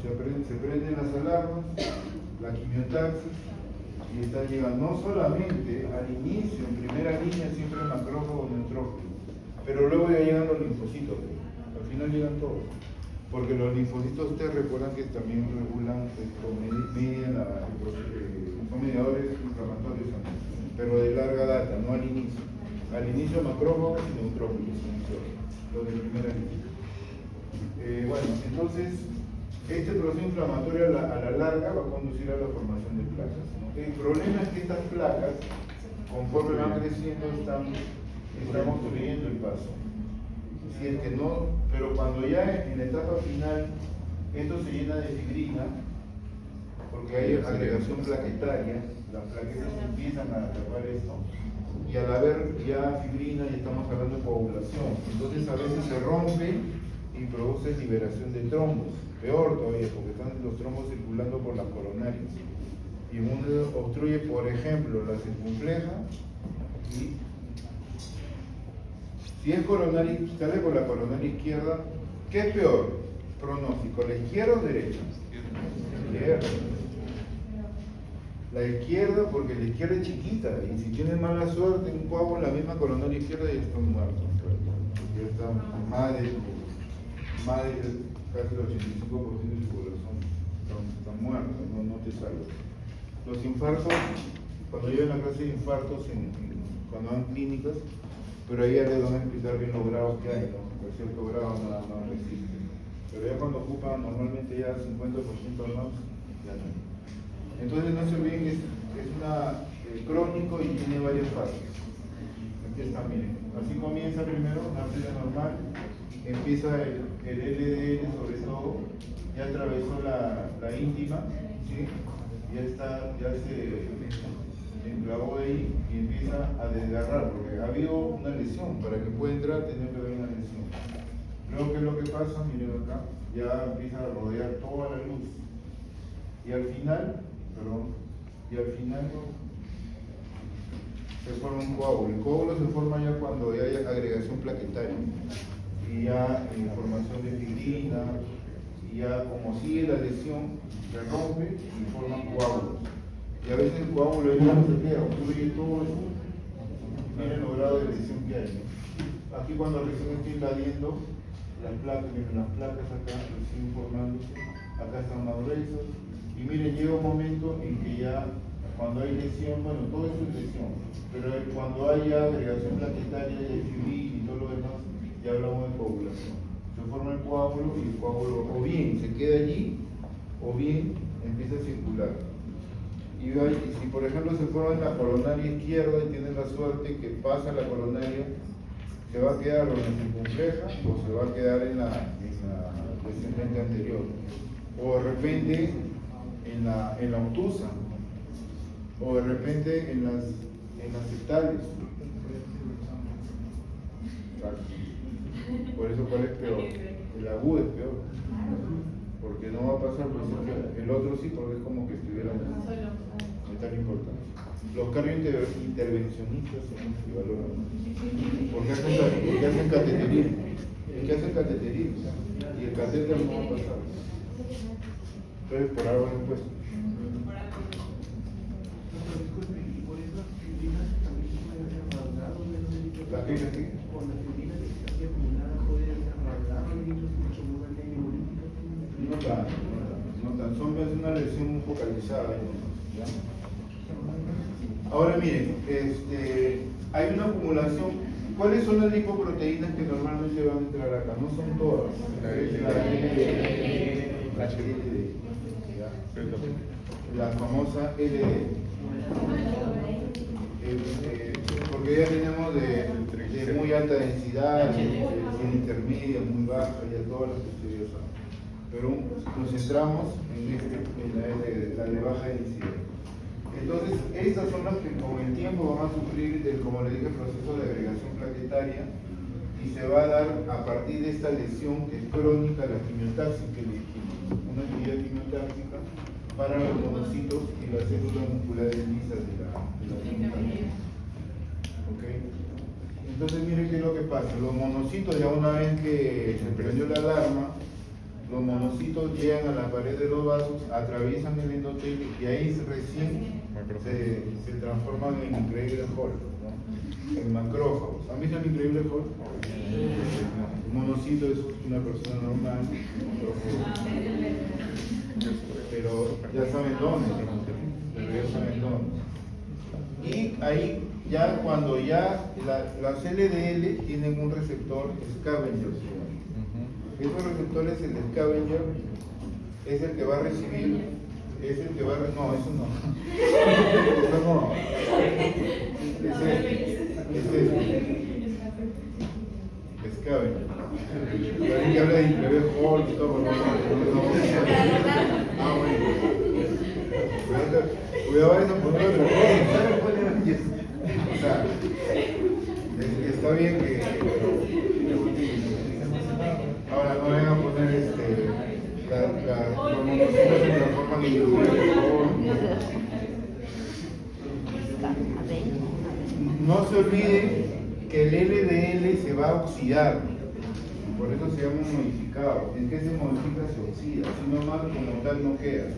Se prenden las alarmas, la quimiotaxis, y está llegando no solamente al inicio, en primera línea siempre macrófagos, neutrófilos, pero luego ya llegan los linfocitos. Al final llegan todos. Porque los linfocitos, ustedes recuerdan que también regulan, son mediadores inflamatorios también, pero de larga data, no al inicio. Al inicio macrófagos y neutrófilos, los de primera línea. Bueno, entonces, este proceso inflamatorio a la larga va a conducir a la formación de placas, ¿no? El problema es que estas placas, conforme van creciendo, están obstruyendo el paso. Si es que no, pero cuando ya en la etapa final esto se llena de fibrina, porque hay agregación plaquetaria, las plaquetas empiezan a tapar esto, y al haber ya fibrina ya estamos hablando de coagulación, entonces a veces se rompe y produce liberación de trombos, peor todavía, porque están los trombos circulando por las coronarias, y uno obstruye, por ejemplo, la circunfleja, y si es coronaria, sale por la coronaria izquierda, ¿qué es peor? Pronóstico, ¿la izquierda o derecha? Izquierda. La izquierda, porque la izquierda es chiquita, y si tienes mala suerte, un coágulo en la misma coronaria izquierda ya están muertos. Ya está más de casi el 85% de su corazón están muertos, no te salvas. Los infartos, cuando yo en la clase de infartos, cuando van clínicas, pero ahí ya les van a explicar bien los grados que hay, ¿no? Porque cierto grado no resiste. Pero ya cuando ocupan normalmente ya 50% más, ya no. Entonces no se olviden que es una crónico y tiene varias fases. Aquí está, miren. Así comienza primero una fase normal, empieza el LDL sobre todo, ya atravesó la íntima, ¿sí? Ya se enclavó ahí y empieza a desgarrar, porque ha habido una lesión. Para que pueda entrar tiene que haber una lesión. Luego, ¿qué es lo que pasa? Miren acá, ya empieza a rodear toda la luz. Y al final se forma un coágulo. El coágulo se forma ya cuando ya hay agregación plaquetaria y ya formación de fibrina, y ya como sigue la lesión, se rompe y forman coágulos. Y a veces el coágulo ya no se queda, obstruye todo eso. Miren los grados de lesión que hay, ¿no? Aquí cuando recién está invadiendo las placas, miren las placas acá recién formándose, acá están más gruesas. Y miren, llega un momento en que ya cuando hay lesión, bueno, todo eso es lesión, pero cuando haya agregación plaquetaria y fibrin y todo lo demás, ya hablamos de coagulación. Se forma el coágulo y el coágulo o bien se queda allí, o bien empieza a circular. Y si por ejemplo se forma en la coronaria izquierda y tiene la suerte que pasa la coronaria, ¿se va a quedar en la circunfleja o se va a quedar en la descendente anterior? O de repente en la obtusa, o de repente en las septales. Por eso, ¿cuál es peor? El agudo es peor, porque no va a pasar por eso. El otro sí, porque es como que estuviera es tan importante. Los cardiointervencionistas son los que valoran, porque hacen cateterismo. El que hace cateterismo y el catéter no va a pasar. Entonces, por algo han puesto. Disculpe, y por eso las fibrinas también se pueden hacer rasgados de los delitos. ¿Las qué? Por las fibrinas que se hacía acumulada pueden ser rasgados de delitos mucho más anemia política. No tan, son una lesión muy focalizada. ¿Ya? Ahora miren, hay una acumulación. ¿Cuáles son las lipoproteínas que normalmente van a entrar acá? No son todas. La famosa LDL. Porque ya tenemos de muy alta densidad, de intermedia, muy baja, ya todas las estudios saben. Pero nos centramos en la de baja densidad. Entonces, estas son las que con el tiempo van a sufrir, como le dije, el proceso de agregación plaquetaria y se va a dar a partir de esta lesión que es crónica, la quimiotaxis que le dijimos, una actividad quimiotáxica para los monocitos y las células musculares lisas de la quimiotáxica. ¿Okay? Entonces, miren qué es lo que pasa. Los monocitos, ya una vez que se prendió la alarma, los monocitos llegan a la pared de los vasos, atraviesan el endotelio y ahí recién se transforman en increíble Hulk, ¿no? En macrófagos. ¿Han visto el increíble Hulk? Un monocito es una persona normal, pero ya saben dónde. Y ahí ya cuando ya las LDL tienen un receptor scavenger. Esos receptores, el scavenger, es el que va a recibir, no, eso no. Eso no. Scavenger. Alguien que habla de bebé Hulk y todo, no. Ah, bueno. Cuidado eso, por otra cosa. O sea, está bien que ahora no vayan a poner los monocitos se transforman en no se olviden que el LDL se va a oxidar, por eso se llama modificado. ¿En qué se modifica? Se oxida, si no mal como tal no queda.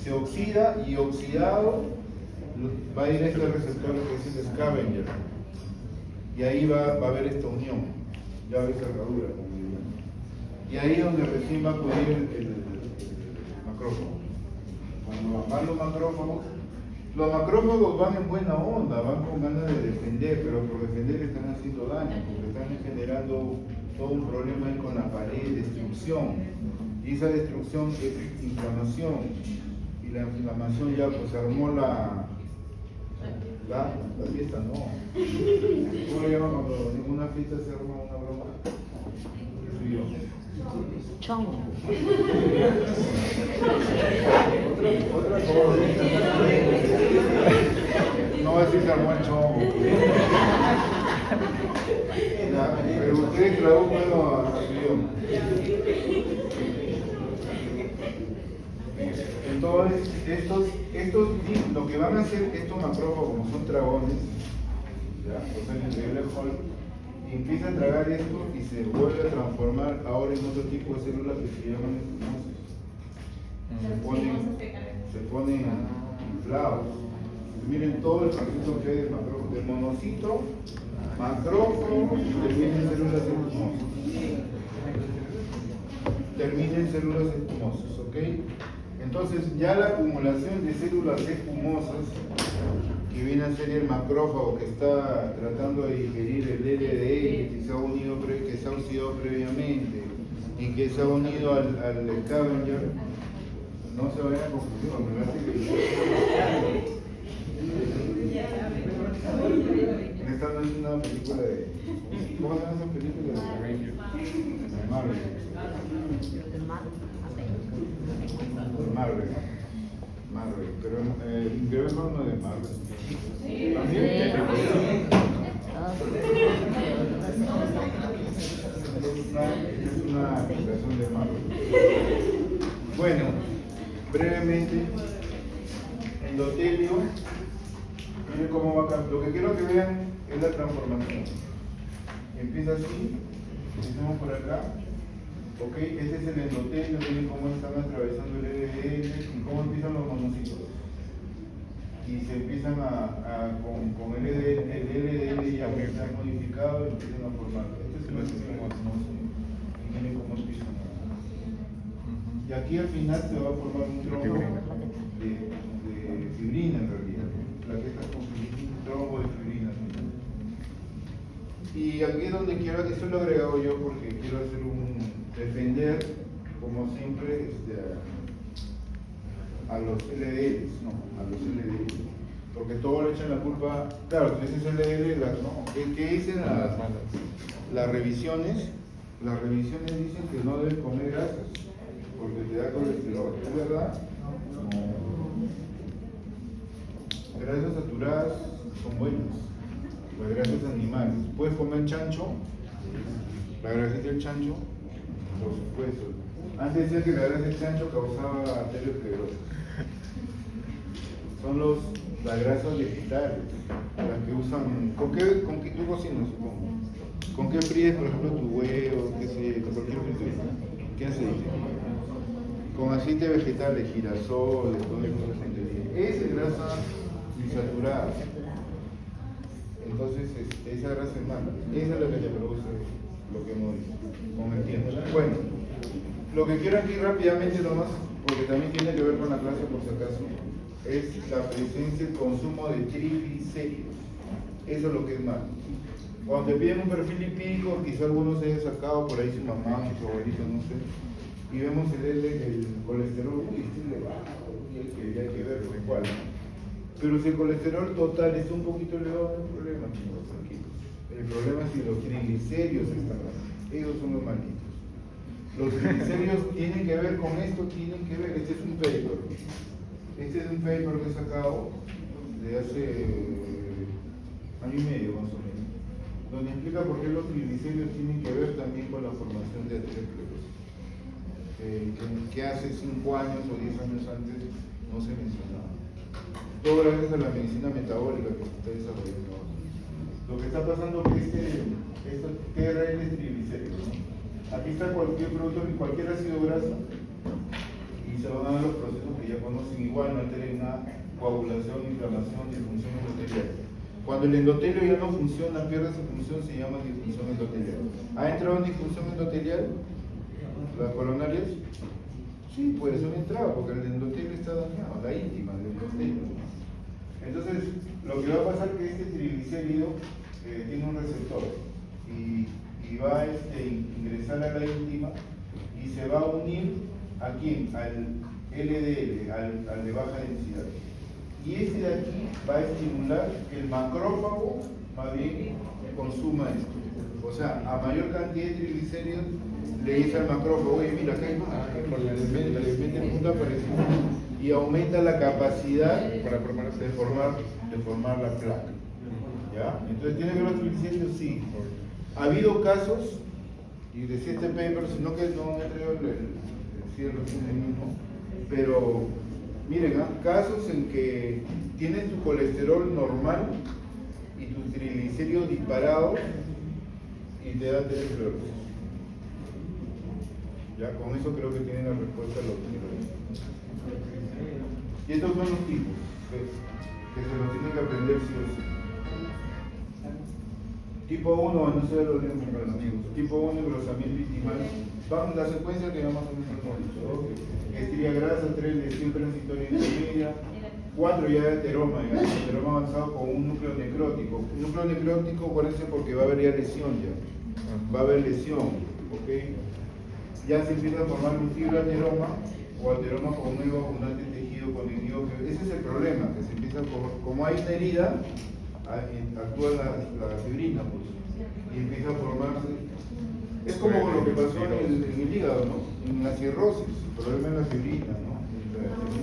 Se oxida y oxidado va a ir a este receptor que es el scavenger y ahí va a haber esta unión, ya va a haber cerradura. Y ahí es donde recién va a acudir el macrófago. Cuando van los macrófagos van en buena onda, van con ganas de defender, pero por defender están haciendo daño, porque están generando todo un problema ahí con la pared, destrucción. Y esa destrucción es inflamación. Y la inflamación ya pues armó la fiesta, no. ¿Cómo lo llaman cuando en una fiesta se arma una broma? ¿Qué soy yo? Chongo. Otra cosa. No va a decir que armó el chongo. Pero ustedes tradúzcanlo a su idioma. Entonces, lo que van a hacer estos macrófagos, como son dragones, ¿ya? O sea, el increíble Hulk, empieza a tragar esto y se vuelve a transformar ahora en otro tipo de células que se llaman escamosas. Se ponen inflados. Miren todo el proceso que hay del monocito, macrófago, termina en células escamosas. Termina en células escamosas, ¿ok? Entonces ya la acumulación de células espumosas, que viene a ser el macrófago que está tratando de digerir el LDL que se ha unido que se ha oxidado previamente y que se ha unido al scavenger, no se vayan a confundir, me parece que esta no es una película de... ¿Cómo se llama esa película? De Marvel. Marvel, pero Increíble no es de Marvel. ¿También? Es una aplicación de Marvel. Bueno, brevemente, endotelio, miren cómo va a cambiar. Lo que quiero que vean es la transformación. Empieza así, empezamos por acá. Ok, este es el endotelio, miren cómo están atravesando el LDL y cómo empiezan los monocitos. Y se empiezan con el LDL ya está modificado y empiezan a formar. Este es el sistema osmosis. Y miren cómo empiezan a... Y aquí al final se va a formar un trombo de fibrina en realidad. Plaquetas con fibrina, un trombo de fibrina. Y aquí es donde quiero, esto lo he agregado yo porque quiero hacer defender, como siempre, a los LDLs, no, a los LDLs. Porque todo le echan la culpa, claro, tú dices LDL, no, ¿qué dicen las revisiones? Las revisiones dicen que no debes comer grasas, porque te da colesterol, ¿es verdad? No. Grasas saturadas son buenas. Las grasas animales. ¿Puedes comer chancho? La grasa del chancho, por supuesto. Antes decía que la grasa del chancho causaba arteriosclerosis. Son las grasas vegetales, las que usan. ¿Con qué tú cocinas, supongo? ¿Con qué fríes, por ejemplo, tu huevo, qué sé, cualquier fritura? ¿Qué aceite? Con aceite vegetal, de girasol, de todo eso. Esa es grasa insaturada. Entonces, esa grasa es mala. Esa es la que te produce lo que hemos dicho con el tiempo. Bueno, lo que quiero aquí rápidamente nomás, porque también tiene que ver con la clase por si acaso, es la presencia, el consumo de triglicéridos. Eso es lo que es malo. Cuando te piden un perfil lipídico, quizá algunos se hayan sacado por ahí su mamá, su abuelito, no sé, y vemos el colesterol, uy, este es elevado, y hay que ver cuál. Pero si el colesterol total está un poquito elevado, no hay problema, chicos, tranquilos. El problema es si los triglicéridos están altos. Ellos son los malditos. Los triglicéridos tienen que ver con esto, tienen que ver. Este es un paper. Este es un paper que he sacado de hace año y medio más o menos, donde explica por qué los triglicéridos tienen que ver también con la formación de aterosclerosis. Que hace 5 años o 10 años antes no se mencionaba. Todo gracias a la medicina metabólica que se está desarrollando. Lo que está pasando es que esto TRL es triglicéridos, ¿no? Aquí está cualquier producto, cualquier ácido graso, y se van a dar los procesos que ya conocen, igual no tienen una coagulación, inflamación, disfunción endotelial. Cuando el endotelio ya no funciona, pierde su función, se llama disfunción endotelial. ¿Ha entrado en disfunción endotelial las coronarias? Sí, puede ser una entrada, porque el endotelio está dañado, la íntima del endotelio. Entonces, lo que va a pasar es que este triglicérido tiene un receptor y va a ingresar a la íntima y se va a unir ¿a quién? Al LDL, al de baja densidad. Y este de aquí va a estimular que el macrófago más bien consuma esto. O sea, a mayor cantidad de triglicéridos le dice al macrófago, oye, mira, acá hay más, le mete punta para encima y aumenta la capacidad de formar la placa. ¿Ya? Entonces, ¿tiene que ver los triglicéridos? Sí. Ha habido casos, y decía este paper, sino que no he traído el cierre mismo, pero miren, casos en que tienes tu colesterol normal y tus triglicéridos disparados y te da aterosclerosis. Ya, con eso creo que tienen la respuesta a lo que quiero decir. Y estos son los tipos que se los tienen que aprender sí o sí. Tipo 1, no sé lo mismo para los amigos. Tipo 1, engrosamiento intimal. Vamos, la secuencia que más o menos hemos dicho. Estría grasa, grasa, 3 lesión transitoria intermedia, 4 ya de ateroma, ateroma avanzado con un núcleo necrótico. Un núcleo necrótico, acuérdense porque va a haber ya lesión ya, va a haber lesión, ¿ok? Ya se empieza a formar un fibroateroma o ateroma con un nuevo abundante tejido conectivo. Ese es el problema, que se empieza a formar, como hay una herida, actúa la fibrina, pues, y empieza a formarse. Es como lo que pasó en el hígado, ¿no? En la cirrosis, el problema es la fibrina, ¿no?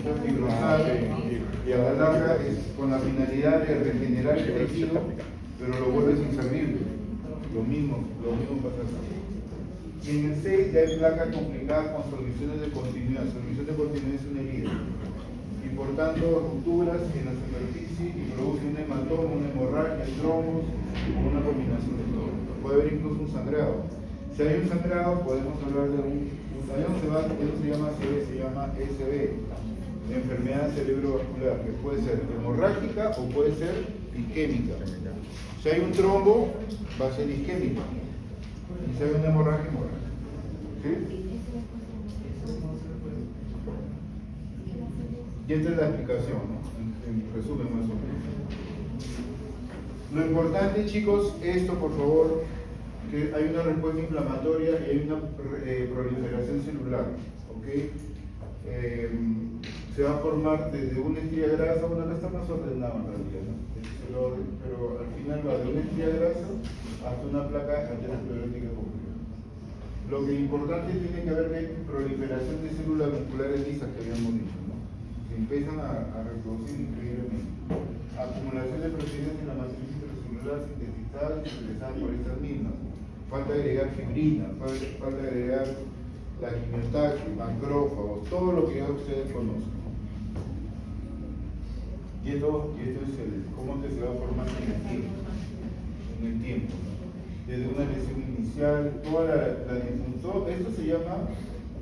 La fibrosal, y a la larga es con la finalidad de regenerar el tejido, pero lo vuelves inservible. Lo mismo pasa así. Y en el 6 ya hay placas complicadas con soluciones de continuidad. Solución de continuidad es una herida. Y por tanto, rupturas en la superficie y produce un hematoma, una hemorragia, trombos o una combinación de todo. Puede haber incluso un sangrado. Si hay un sangrado, podemos hablar de un se llama ACV, se llama SB, enfermedad cerebrovascular, que puede ser hemorrágica o puede ser isquémica. Si hay un trombo, va a ser isquémica. Y si hay una hemorragia, ¿sí? Y esta es la explicación, ¿no? En resumen más o menos. Lo importante, chicos, esto por favor, que hay una respuesta inflamatoria y hay una proliferación celular, ¿ok? Se va a formar desde una estría grasa, bueno, no está más ordenado en realidad, ¿no? Pero al final va de una estría grasa hasta una placa aterosclerótica completa. Lo que es importante tiene que ver con proliferación de células musculares lisas que habíamos dicho, ¿no? Se empiezan a reproducir increíblemente. Acumulación de proteínas en la matriz intracelular sintetizadas y expresadas por estas mismas. Falta agregar fibrina, falta agregar la quimiotaxis, macrófagos, todo lo que ya ustedes conocen. Y esto es cómo se va a formar en el tiempo. Desde una lesión inicial, toda la disfunción, esto se llama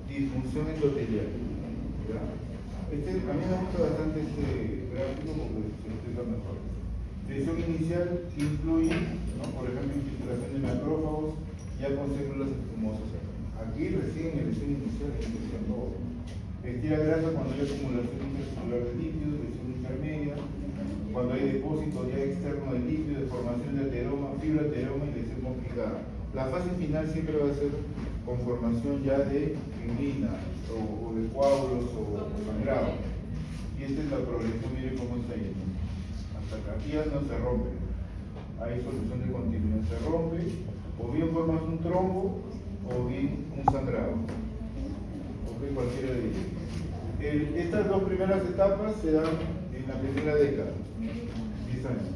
disfunción endotelial. ¿Ya? A mí me gusta bastante este gráfico porque se explica mejor. Lesión inicial incluye, ¿no? Por ejemplo, infiltración de macrófagos ya con células escumosas. Aquí recién en lesión inicial empieza todo. Estira grasa cuando hay acumulación intracelular de lípidos, lesión intermedia, cuando hay depósito ya externo de lípido, deformación de ateroma, fibroateroma y lesión complicada. La fase final siempre va a ser con formación ya de fibrina o de coágulos o sangrado. Y esta es la progresión, miren cómo está yendo. Hasta acá, aquí ya no se rompe. Hay solución de continuidad, se rompe, o bien formas un trombo, o bien un sangrado. Ok, cualquiera de ellos. Estas dos primeras etapas se dan en la primera década, 10 años.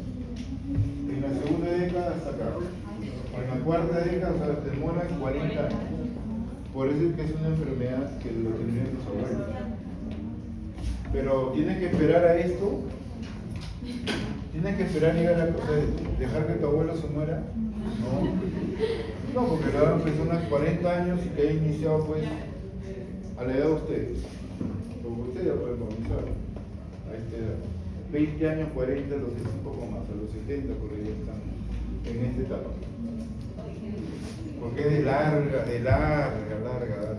En la segunda década hasta acá. En la cuarta década, o sea, demoran 40 años. Por eso es que es una enfermedad que lo tendrían los abuelos. Pero tienes que esperar a esto. Tienes que esperar llegar a dejar que tu abuelo se muera. No, porque le dan personas 40 años y que haya iniciado pues a la edad de ustedes. Porque ustedes ya pueden comenzar a esta edad. 20 años, 40, los 60 un poco más, a los 70 por ahí están en esta etapa. Porque es de larga data.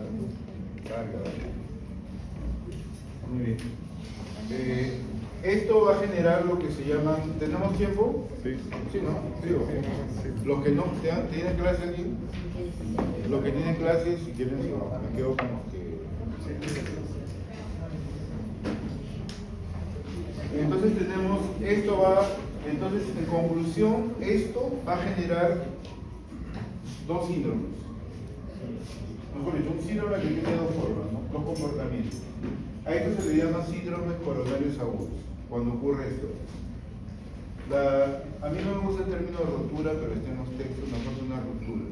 Muy bien. Esto va a generar lo que se llama. ¿Tenemos tiempo? Sí. Sí, ¿no? Digo, los que no tienen clase aquí, los que tienen clase, si quieren, me quedo con los que. Entonces tenemos, entonces en conclusión, esto va a generar dos síndromes. Mejor dicho, un síndrome que tiene dos formas, ¿no? Dos comportamientos. A esto se le llama síndromes coronarios agudos, cuando ocurre esto. A mí no me gusta el término de ruptura, pero está en los textos, no es una ruptura.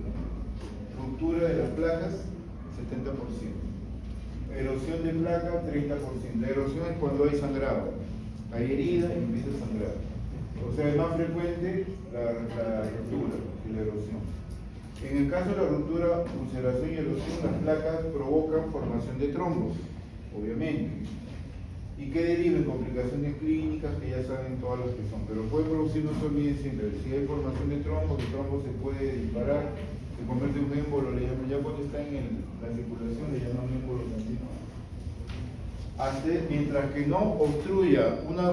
Ruptura de las placas, 70%. Erosión de placa, 30%. La erosión es cuando hay sangrado. Hay herida y empieza a sangrar. O sea, es más frecuente la ruptura que la erosión. En el caso de la ruptura, ulceración y erosión, las placas provocan formación de trombos, obviamente. Y que deriven complicaciones clínicas que ya saben todas las que son. Pero puede producir, no se olviden siempre, si hay formación de trombos, el trombo se puede disparar, se convierte en un émbolo, le llaman, ya cuando está en la circulación le llaman émbolo también. mientras que no obstruya una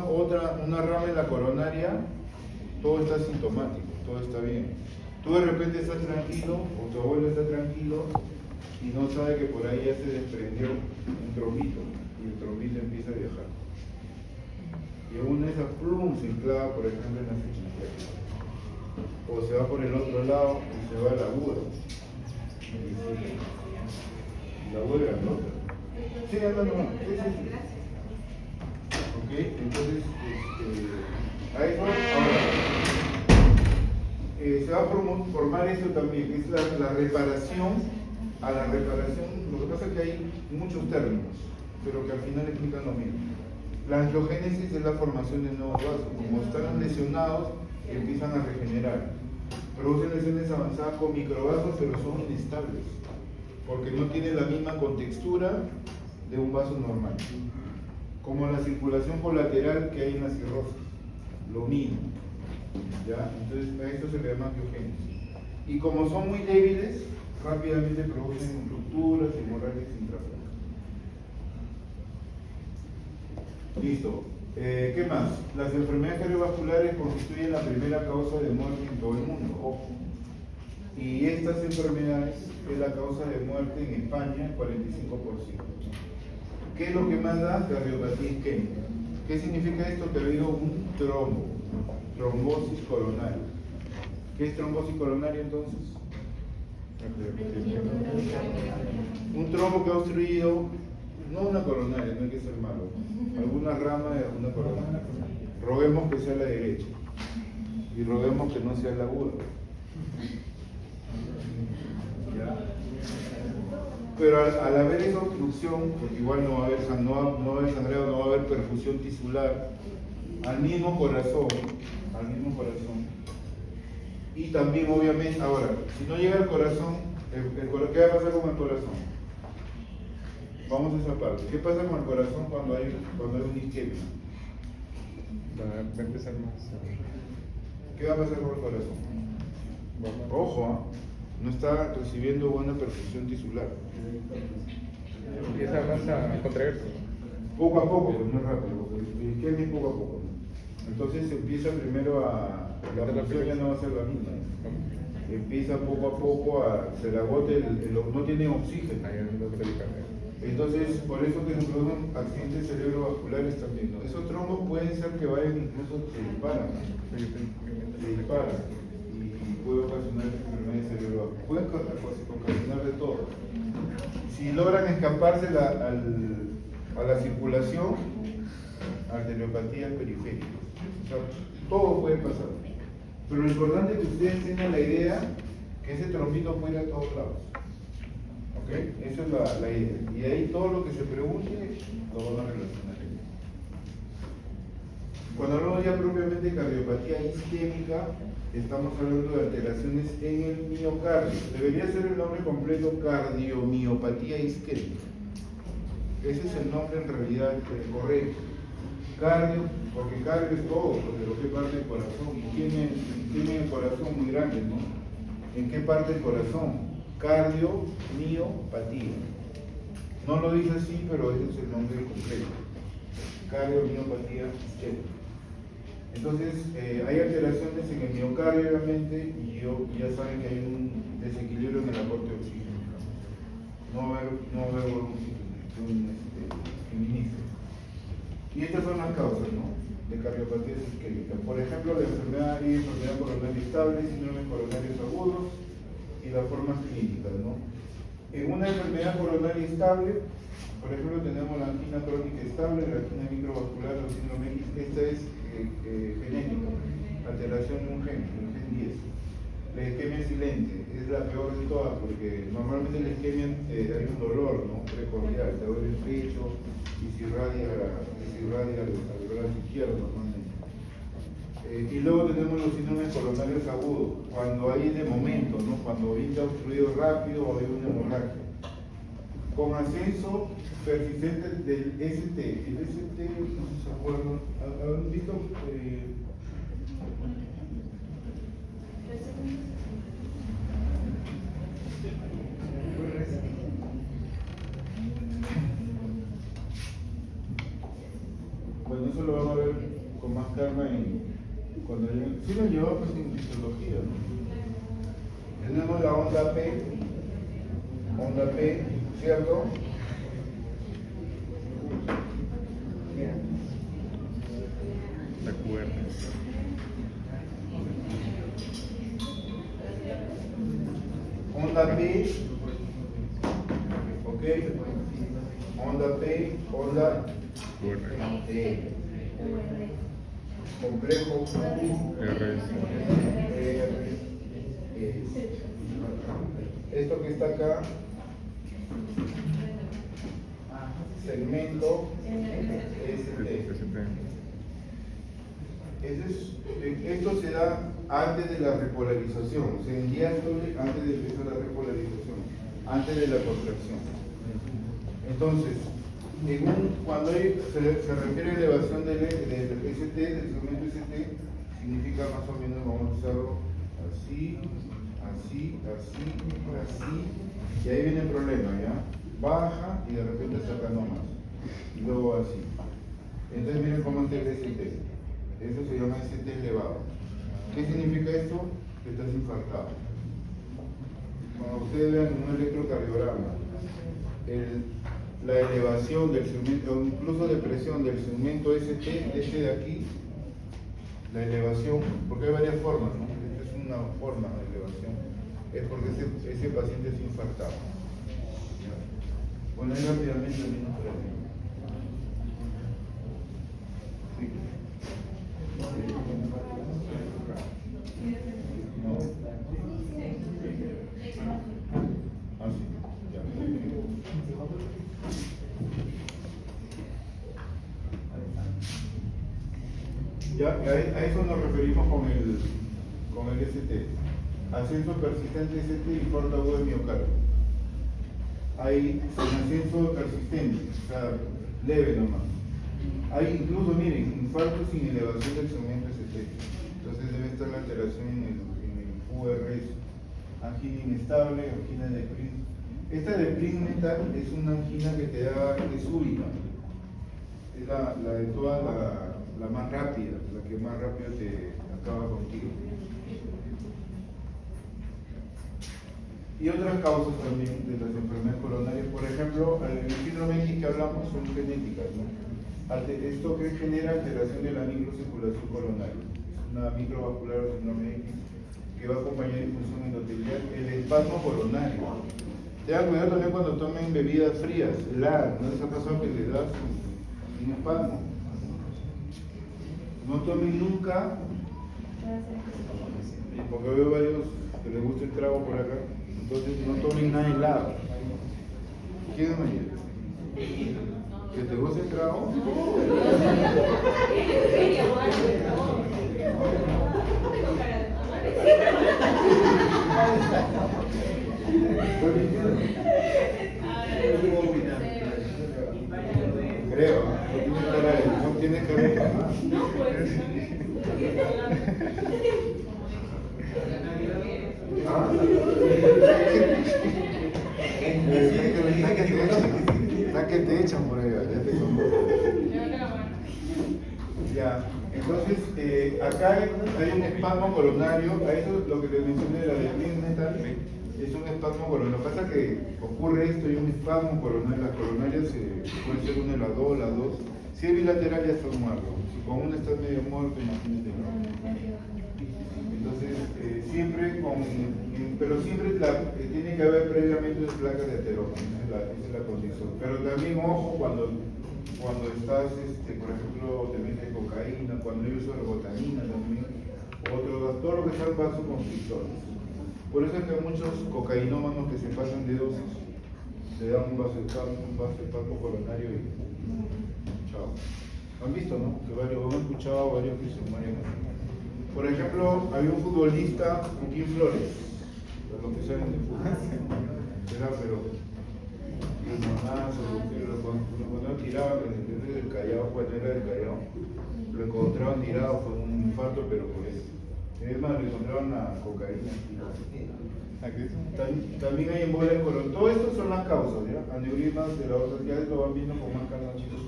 rama en la coronaria, todo está sintomático, todo está bien. Tú de repente estás tranquilo, o tu abuelo está tranquilo, y no sabe que por ahí ya se desprendió un trombito, y el trombito empieza a viajar. Y una de esas plum se enclava, por ejemplo, en la fechilla. O se va por el otro lado y se va a la aguda. Y la vuelve a la otra. Sí, no. Sí. Ok, entonces, a eso, ahora, se va a formar eso también, que es la reparación. A la reparación, lo que pasa es que hay muchos términos, pero que al final explican lo mismo. La angiogénesis es la formación de nuevos vasos. Como están lesionados, empiezan a regenerar. Producen lesiones avanzadas con microvasos, pero son inestables, porque no tienen la misma contextura de un vaso normal. Como la circulación colateral que hay en la cirrosis, lo mismo. ¿Ya? Entonces a esto se le llama angiogénesis. Y como son muy débiles, rápidamente producen rupturas y hemorragias intrafracales. Listo. ¿Qué más? Las enfermedades cardiovasculares constituyen la primera causa de muerte en todo el mundo. Ojo. Y estas enfermedades es la causa de muerte en España, 45%. ¿Qué es lo que más da? Cardiopatía isquémica. ¿Qué significa esto? Que ha habido un trombo, trombosis coronaria. ¿Qué es trombosis coronaria entonces? Un trombo que ha obstruido, no una coronaria, no hay que ser malo, alguna rama de una coronaria. Roguemos que sea la derecha y roguemos que no sea la aguda. ¿Ya? Pero al haber esa obstrucción, porque igual no va a haber sangrado, no va a haber perfusión tisular, al mismo corazón, y también obviamente, ahora, si no llega al corazón, ¿qué va a pasar con el corazón? Vamos a esa parte. ¿Qué pasa con el corazón cuando hay un isquemia? Va a empezar más. ¿Qué va a pasar con el corazón? Ojo, no está recibiendo buena perfusión tisular. Empieza más a contraerse. Poco a poco, pues no es rápido. El isquemia es poco a poco. Entonces empieza primero la perfusión ya no va a ser la misma. Empieza poco a poco se le agote, no tiene oxígeno. Entonces, por eso que se producen accidentes cerebrovasculares también, ¿no? Esos trombos pueden ser que vayan incluso se disparan y puede ocasionar enfermedades cerebrovasculares. Pueden ocasionar de todo. Si logran escaparse a la circulación, arteriopatías periféricas. O sea, todo puede pasar. Pero lo importante es que ustedes tengan la idea que ese trombito puede ir a todos lados. ¿Ok? Esa es la idea. Y ahí todo lo que se pregunte lo van a relacionar. Cuando hablamos ya propiamente de cardiopatía isquémica, estamos hablando de alteraciones en el miocardio. Debería ser el nombre completo cardiomiopatía isquémica. Ese es el nombre en realidad correcto. Cardio, porque cardio es todo, porque lo que parte del corazón. Y tiene el corazón muy grande, ¿no? ¿En qué parte del corazón? Cardiomiopatía. No lo dice así, pero ese es el nombre completo. Cardiomiopatía isquémica. Entonces, hay alteraciones en el miocardio, obviamente, y ya saben que hay un desequilibrio en el aporte de oxígeno. No va a haber un suministro. Y estas son las causas, ¿no?, de cardiopatías isquémicas. Por ejemplo, la enfermedad coronaria estable, síndromes coronarios agudos y las formas clínicas, ¿no? En una enfermedad coronaria estable, por ejemplo, tenemos la angina crónica estable, la angina microvascular o síndrome X. Esta es genética, alteración de un gen, el gen 10. La isquemia silente es la peor de todas, porque normalmente la isquemia hay un dolor, ¿no?, precordial, te duele el pecho y se irradia al brazo izquierdo normalmente. Y luego tenemos los síndromes coronarios agudos, cuando hay de momento, ¿no?, cuando está obstruido rápido o hay una hemorragia. Con ascenso persistente del ST. El ST, no sé si se acuerdan, ¿han visto? eso lo van a ver con más calma cuando lleguen. Sí lo llevamos en fisiología, ¿no? Tenemos la onda P, ¿cierto? La cuerda. Onda P, ok, onda P, onda E, complejo RS. Esto que está acá, segmento ST. Esto se da antes de la repolarización, o sea, en diástole antes de empezar la repolarización, antes de la contracción. Entonces, cuando se refiere a elevación del ST, del segmento ST, significa más o menos, vamos a usarlo así, así, y ahí viene el problema, ¿ya? Baja y de repente saca nomás, y luego así. Entonces miren cómo está el ST. Eso se llama ST elevado. ¿Qué significa esto? Que estás infartado. Cuando ustedes vean un electrocardiograma, la elevación del segmento, o incluso de presión del segmento ST, de aquí, la elevación, porque hay varias formas, ¿no? Esta es una forma de elevación, es porque ese paciente es infartado. Bueno, ahí rápidamente el mismo problema. Sí. No. Ah, sí. Ya. A eso nos referimos con el ST. Ascenso persistente ST y corta agudo de miocardio. Hay ascenso persistente, o sea, leve nomás. Hay incluso, miren, infarto sin elevación del segmento ST. Entonces debe estar la alteración en el URS. Angina inestable, angina de Prince. Esta de Prince metal es una angina que te da, es súbita. Es la de toda la más rápida, la que más rápido te acaba contigo. Y otras causas también de las enfermedades coronarias, por ejemplo, el síndrome X que hablamos son genéticas, ¿no? Esto que genera alteración de la microcirculación coronaria, es una microvascular o síndrome X que va a acompañar disfunción endotelial, el espasmo coronario. Tengan cuidado también cuando tomen bebidas frías, ¿no les ha pasado que les das un espasmo? No tomen nunca, porque veo varios que les gusta el trago por acá, entonces no tomen nada helado. ¿Quién es María? ¿Que te gusta el trago? Creo, no tiene cara de mamá. Que te echan por ahí, ya te conozco. Ya, entonces acá hay un espasmo coronario, a eso es lo que les mencioné de la de Prince metal, es un espasmo coronario. Lo que pasa es que ocurre esto y un espasmo coronario, las coronarias puede ser una de las dos, las dos. Si es bilateral ya estás muerto, si con una estás medio muerto, imagínate, ¿no? Entonces, pero siempre tiene que haber previamente placas de aterógeno, esa es la condición. Pero también, ojo, cuando estás, por ejemplo, te metes cocaína, cuando hay uso de ergotamina también, todo lo que sean vasoconstrictores. Por eso es que hay muchos cocainómanos que se pasan de dosis, le dan un vasoespasmo coronario y chao. ¿Han visto, no? Que han escuchado varios que se mueren. Por ejemplo, había un futbolista, Joaquín Flores, para los que saben de fútbol, pero cuando tiraba del Callao, cuando era del Callao, lo encontraban tirado con un infarto, pero por eso. Es más, le encontraron la cocaína. También hay embolia en colon. Todo esto son las causas, ¿ya? Aneurismas de la otra, ya lo van viendo con más calma, chicos.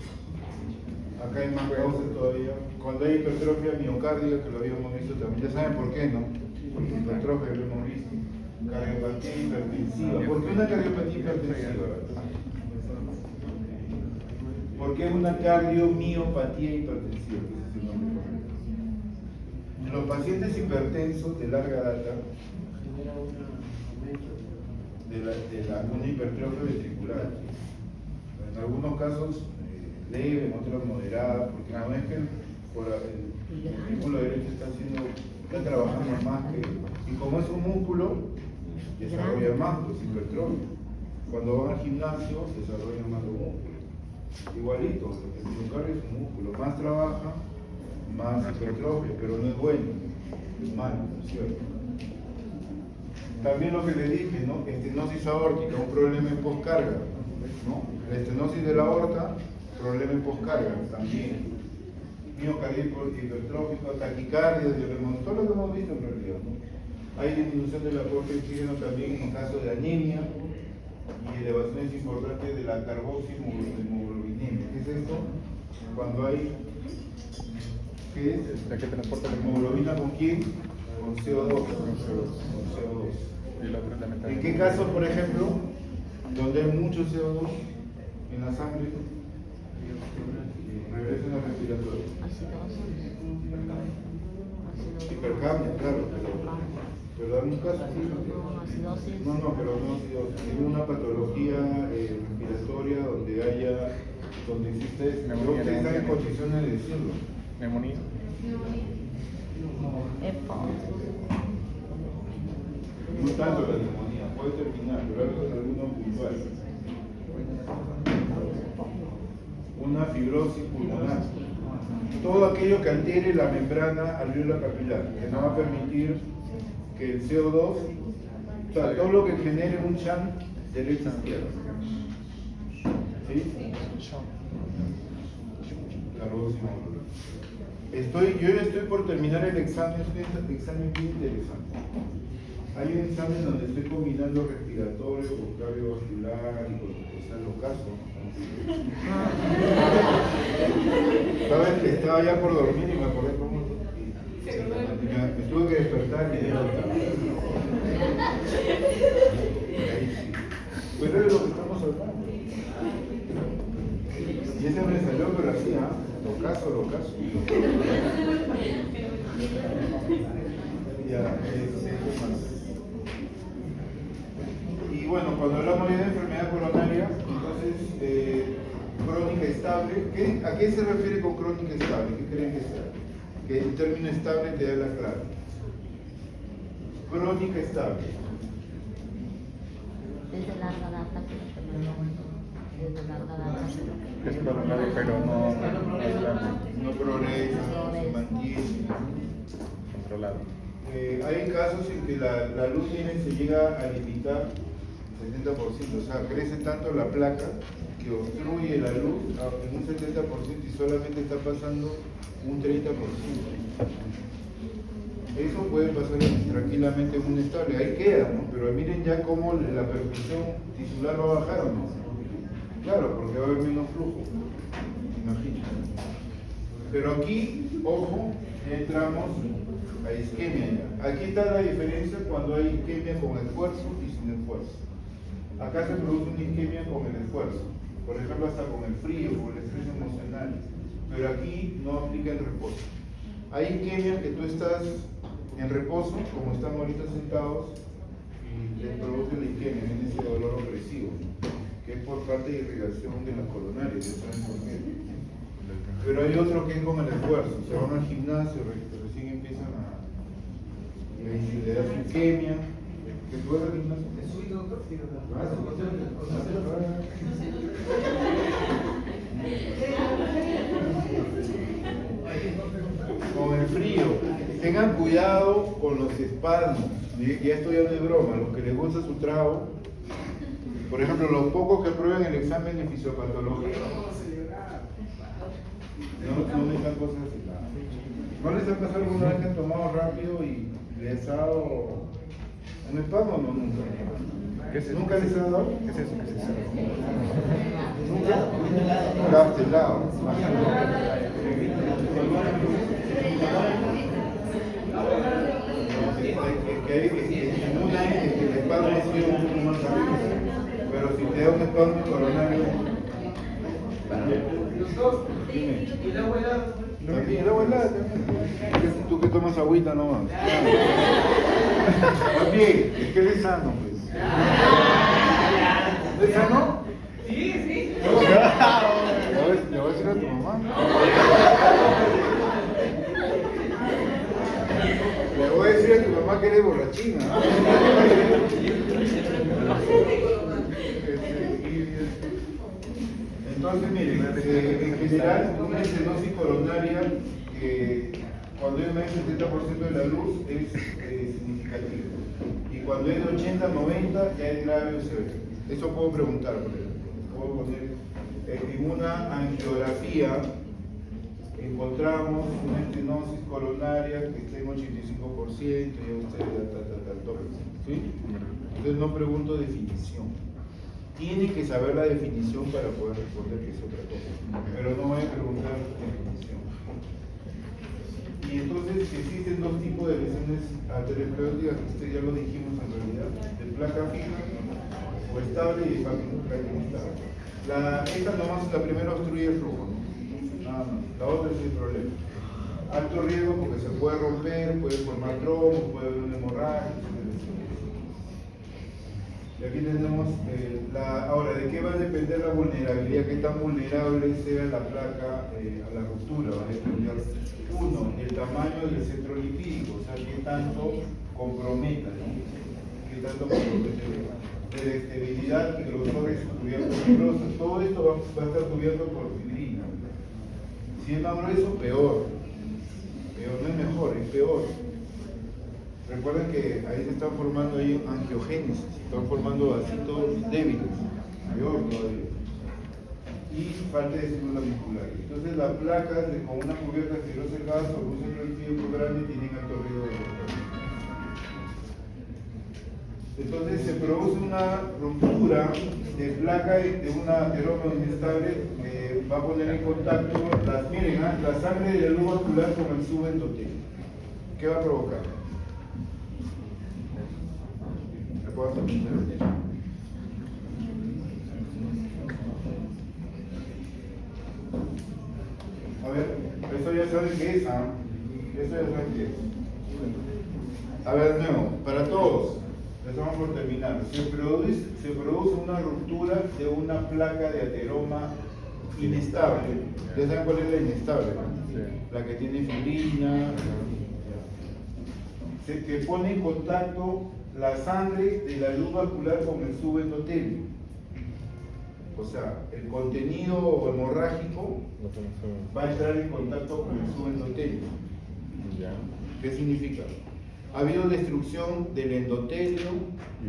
Acá hay más causas todavía. Cuando hay hipertrofia miocárdica, que lo habíamos visto también, ya saben por qué, ¿no? Porque hipertrofia lo hemos visto. Cardiopatía hipertensiva. ¿Por qué una cardiopatía hipertensiva? ¿Por qué una cardiomiopatía hipertensiva? Ese es el nombre correcto. En los pacientes hipertensos de larga data, Genera un aumento una hipertrofia ventricular. En algunos casos leve, en otros moderada, porque no es que el ventrículo derecho está trabajando más que. Y como es un músculo, desarrolla más los hipertrofia. Cuando van al gimnasio, desarrollan más los músculos. Igualito, el miocardio es un músculo. Más trabaja, más hipertrofia, pero no es bueno, es malo, ¿no es cierto? También lo que le dije, ¿no? Estenosis aórtica, un problema en poscarga, ¿no? La estenosis de la aorta, problema en poscarga también. Miocardíaco hipertrófico, taquicardia, todo lo que hemos visto en realidad, ¿no? Hay disminución del aporte de oxígeno también en caso de anemia y elevaciones importantes de la carboximoglobinemia. ¿Qué es esto? Cuando hay, ¿qué es? La que transporta la ¿Hemoglobina con quién? Con CO2. Con CO2. Y la otra es la metal. ¿En qué casos, por ejemplo, donde hay mucho CO2 en la sangre, regresión respiratoria? Hipercambio, claro, pero en un caso sí. No, pero no acidosis. Es una patología respiratoria donde existe, creo que están en condiciones de decirlo. Neumonía. No tanto la neumonía, puede terminar, pero algo en algunos puntuales. Una fibrosis pulmonar. Todo aquello que altere la membrana alveolar capilar, que no va a permitir que el CO2, o sea, todo lo que genere un shunt derecha izquierda. ¿Sí? Yo ya estoy por terminar el examen, es un examen bien interesante. Hay un examen donde estoy combinando respiratorio con cardiovascular y con los casos. ¿Sabes que estaba ya por dormir y me acordé cómo? Me tuve que despertar y ya no estaba. Pero es de lo que estamos hablando. Y ese me salió, pero así, ¿ah? Lo caso. Ya, ¿qué más? Y bueno, cuando hablamos ya de enfermedad coronaria, entonces, crónica estable, ¿a qué se refiere con crónica estable? ¿Qué creen que sea? Que el término estable te da la clave. Crónica estable. Desde larga data, desde larga data se lo que Es prolongado, pero no es grande. No progresa, se mantiene. Controlado. Hay casos en que la luz se llega a limitar 70%, o sea, crece tanto la placa que obstruye la luz en un 70% y solamente está pasando un 30%. Eso puede pasar tranquilamente en un estable, ahí queda, ¿no? Pero miren ya cómo la perfusión tisular va a bajar, ¿no? Claro, porque va a haber menos flujo, imagínate. Pero aquí, ojo, ya entramos a isquemia. Aquí está la diferencia cuando hay isquemia con esfuerzo y sin esfuerzo. Acá se produce una isquemia con el esfuerzo, por ejemplo hasta con el frío, con el estrés emocional, pero aquí no aplica el reposo. Hay isquemias que tú estás en reposo, como estamos ahorita sentados, y te produce la isquemia, viene ese dolor opresivo, que es por falta de irrigación de las coronarias, ya saben por qué. Pero hay otro que es con el esfuerzo, se van al gimnasio, recién empiezan a le da su isquemia, que tú vas al gimnasio. Con el frío, tengan cuidado con los espasmos, ya esto ya no es broma, los que les gusta su trago, por ejemplo, los pocos que prueben el examen de fisiopatología, no necesitan cosas así. ¿No les ha pasado alguna vez que han tomado rápido y les ha dado un espasmo o no? Nunca. ¿Qué es eso? ¿Nunca les ha dado? ¿Qué es eso? ¿Qué es eso? ¿Nunca? Gastelado. Que en una es que el espasmo ha sido un poco más arriba, pero si te da un espasmo coronario, Y la abuela. también, el agua helada también. Tú que tomas agüita nomás. También, es que él es sano, pues. ¿Es sano? Sí, sí. Le voy a decir a tu mamá. Le voy a decir a tu mamá que eres borrachina. Entonces, miren, en general, una estenosis coronaria, cuando es más del 70% de la luz, es significativo. Y cuando es de 80-90, ya es grave o severo. Eso puedo preguntar, por ejemplo. Puedo poner en una angiografía, encontramos una estenosis coronaria que está en 85%, y usted tal. ¿Sí? Entonces no pregunto definición. Tiene que saber la definición para poder responder que es otra cosa, pero no voy a preguntar definición. Y entonces existen dos tipos de lesiones arterioscleróticas, que usted ya lo dijimos en realidad, de placa fija o estable y de placa inestable. Esta nomás, la primera obstruye el flujo, ¿no? Nada más. La otra es el problema. Alto riesgo porque se puede romper, puede formar trombos, puede haber una hemorragia, etc. Y aquí tenemos, ahora, ¿de qué va a depender la vulnerabilidad? ¿Qué tan vulnerable sea la placa a la ruptura? Va a depender, uno, el tamaño del centro lipídico, o sea, qué tanto comprometa, ¿no? Qué tanto compromete de la esterilidad, grosores cubiertos por grosas. Todo esto va a estar cubierto por fibrina. Si es más grueso, peor. No es mejor, es peor. Recuerden que ahí se están formando angiogénesis, se están formando vasitos débiles, peor todavía. Y falta de célula muscular. Entonces las placas con una cubierta fibrosa cercada sobre un centro lipídico grande tienen alto riesgo de romper. Entonces se produce una ruptura de placa de una ateroma inestable que va a poner en contacto la sangre de la luz vascular con el subendotelio. ¿Qué va a provocar? ¿Me puedo entender? A ver, eso ya saben qué es, ¿ah? Eso ya saben qué es. A ver, de nuevo, para todos. Estamos por terminar. Se produce una ruptura de una placa de ateroma inestable. Ya saben cuál es la inestable, ¿no? Sí. La que tiene fibrina, que pone en contacto la sangre de la luz vascular con el subendotelio. O sea, el contenido hemorrágico va a entrar en contacto con el subendotelio. Ya. ¿Qué significa? Ha habido destrucción del endotelio,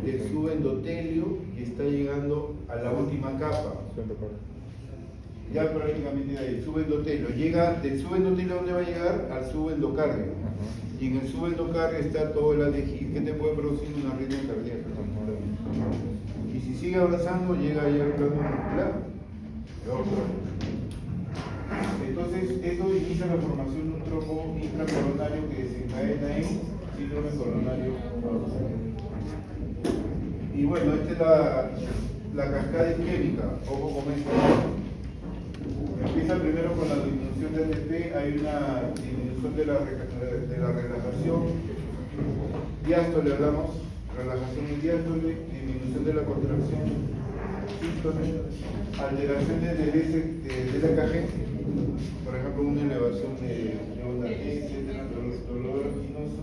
del subendotelio, y está llegando a la última capa. Ya prácticamente ahí, subendotelio. Llega del subendotelio, ¿a dónde va a llegar? Al subendocardio. Y en el subendocardio está todo el ADG, que te puede producir una arritmia cardíaca. Y si sigue avanzando, llega ya al plano muscular. Entonces, eso inicia la formación de un trombo intracoronario que desencadena en síndrome coronario avanzado. Y bueno, esta es la cascada isquémica. Ojo con esto. Empieza primero con la disminución de ATP, hay una disminución de la relajación. Diástole hablamos, relajación y diástole, disminución de la contracción, sístole, alteraciones del EKG, por ejemplo, una elevación de onda G, etcétera, dolor vertiginoso,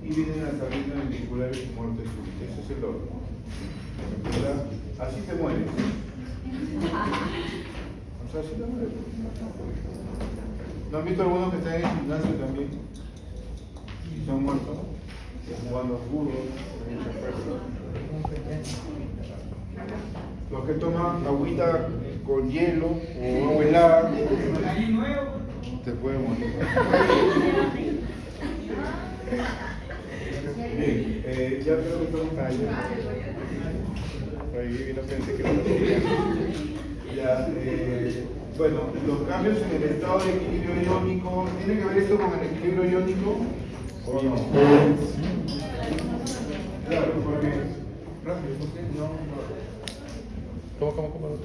y vienen las arritmias ventriculares y muerte súbita. Eso es el orden. ¿Verdad? Así te mueres. O sea, así te mueres. ¿No han visto algunos que están en el gimnasio también? Y son muertos, jugando fútbol, mucha fuerza. Los que toman agüita con hielo o agua helada, te pueden morir. Bien, ya creo que estamos Ahí no pensé que no. Ya, bueno, los cambios en el estado de equilibrio iónico, ¿tiene que ver esto con el equilibrio iónico o no? Claro, porque rápido, ¿por qué no? ¿Cómo?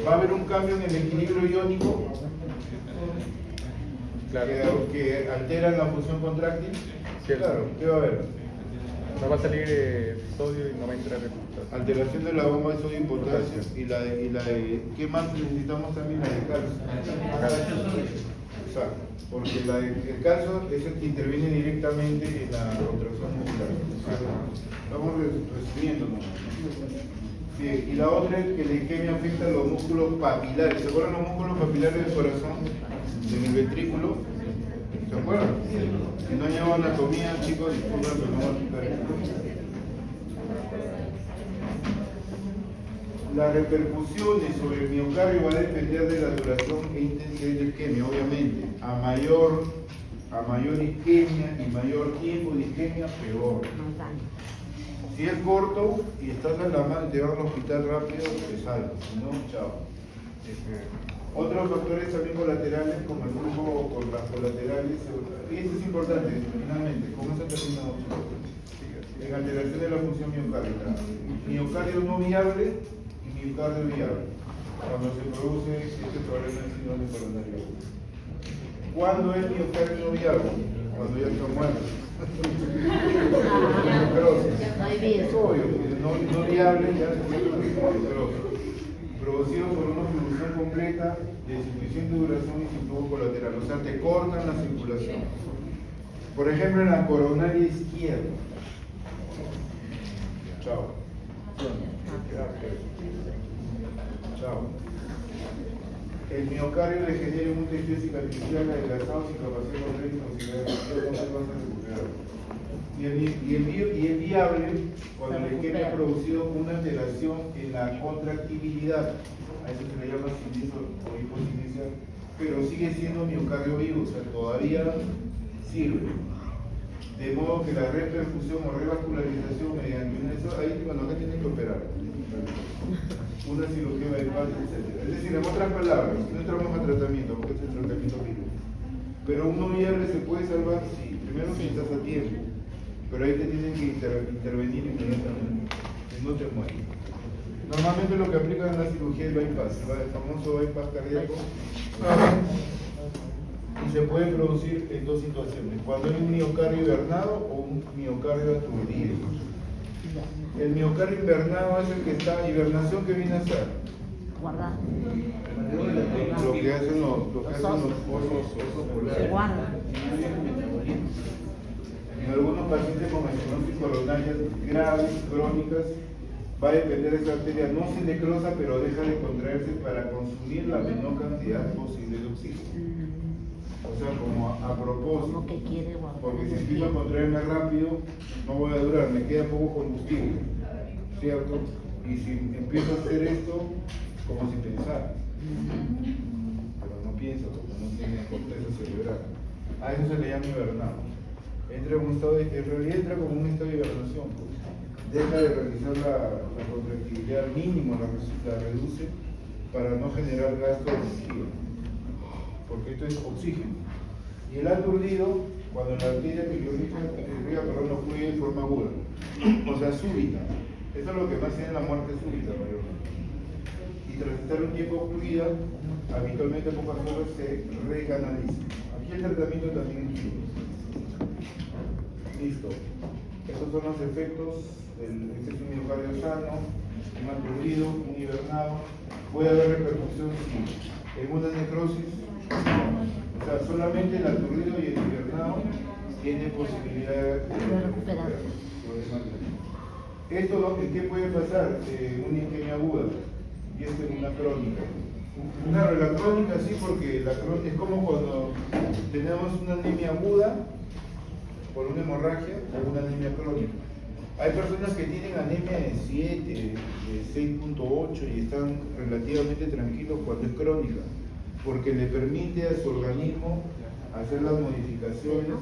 Va a haber un cambio en el equilibrio iónico Claro. que altera la función contráctil. Cierto. Claro, ¿qué va a haber? No va a salir sodio y no va a entrar el potasio. Alteración de la bomba de sodio y potasio. Y la de ¿qué más necesitamos también? La de calcio. Exacto, porque el calcio es el que interviene directamente en la contracción muscular. Estamos resumiendo nomás. Bien, y la otra es que la isquemia afecta a los músculos papilares. ¿Se acuerdan los músculos papilares del corazón? En el ventrículo. ¿Se acuerdan? Si no llevo anatomía, chicos, disculpen, pero no voy a explicar esto. Las repercusiones sobre el miocardio van a depender de la duración e intensidad de la isquemia, obviamente. A mayor isquemia y mayor tiempo de isquemia, peor. Si es corto y estás a la mano y te van al hospital rápido, te salvas. Si no, chao. Otros factores también colaterales, como el grupo con las colaterales, y esto es importante, finalmente, con eso terminamos. En alteración de la función miocárdica. Miocardio no viable y miocardio viable, cuando se produce este problema en síndrome coronario. ¿Cuándo es miocardio no viable? Cuando ya está muerto. No hay vida. Es obvio, no viable ya es necrosis. Producido por una obstrucción completa de suficiente duración y sin flujo colateral, o sea, te cortan la circulación. Por ejemplo, en la coronaria izquierda. Chao. Chao. El miocardio le genera un tejido cicatricial adelgazado sin capacidad de considerar no se vas a recuperar. Y es viable cuando la isquemia ha producido una alteración en la contractibilidad. A eso se le llama siniestro o hiposinicia, pero sigue siendo miocardio vivo, o sea, todavía sirve. De modo que la reperfusión o revascularización mediante ahí, bueno, acá tienen que operar. Una cirugía bypass, etc. Es decir, en otras palabras, no entramos a tratamiento, porque es el tratamiento vivo. Pero uno viable se puede salvar, sí, primero si estás a tiempo. Pero ahí te tienen que intervenir inmediatamente, que no te mueres. Normalmente lo que aplican en la cirugía es bypass, el famoso bypass cardíaco. Y se puede producir en dos situaciones, cuando hay un miocardio invernado o un miocardio aturdido. El miocardio invernado es el que está, hibernación, que viene a ser Guardar. lo que hacen los osos polares. Guarda. En algunos pacientes con estenosis coronarias graves, crónicas, va a depender de esa arteria, no se necrosa, pero deja de contraerse para consumir la menor cantidad posible de oxígeno. O sea, como a propósito. Como que quiere guardar. Porque si empiezo a contraerme rápido, no voy a durar, me queda poco combustible, ¿cierto? Y si empiezo a hacer esto, como si pensara. Pero no piensa, porque no tiene corteza cerebral. A eso se le llama hibernado. Entra en un estado en realidad entra como un estado de hibernación, pues. Deja de realizar la contractibilidad mínimo, la reduce para no generar gasto de oxígeno, porque esto es oxígeno. Y el aturdido, cuando la arteria que no fluye de forma aguda, o sea, súbita. Esto es lo que más tiene la muerte súbita, mayormente. Y tras estar un tiempo fluida, habitualmente pocas horas se recanaliza. Aquí el tratamiento también es químico. Listo. Estos son los efectos. Este es un miocardio sano, un aturdido, un hibernado. Puede haber repercusión sí. En una necrosis, o sea, solamente el aturdido y el hibernado tienen posibilidad de recuperar. Esto, ¿en qué puede pasar? Una isquemia aguda y esto en una crónica. Claro, la crónica sí, porque es como cuando tenemos una anemia aguda por una hemorragia o una anemia crónica. Hay personas que tienen anemia de 7, de 6.8 y están relativamente tranquilos cuando es crónica, porque le permite a su organismo hacer las modificaciones,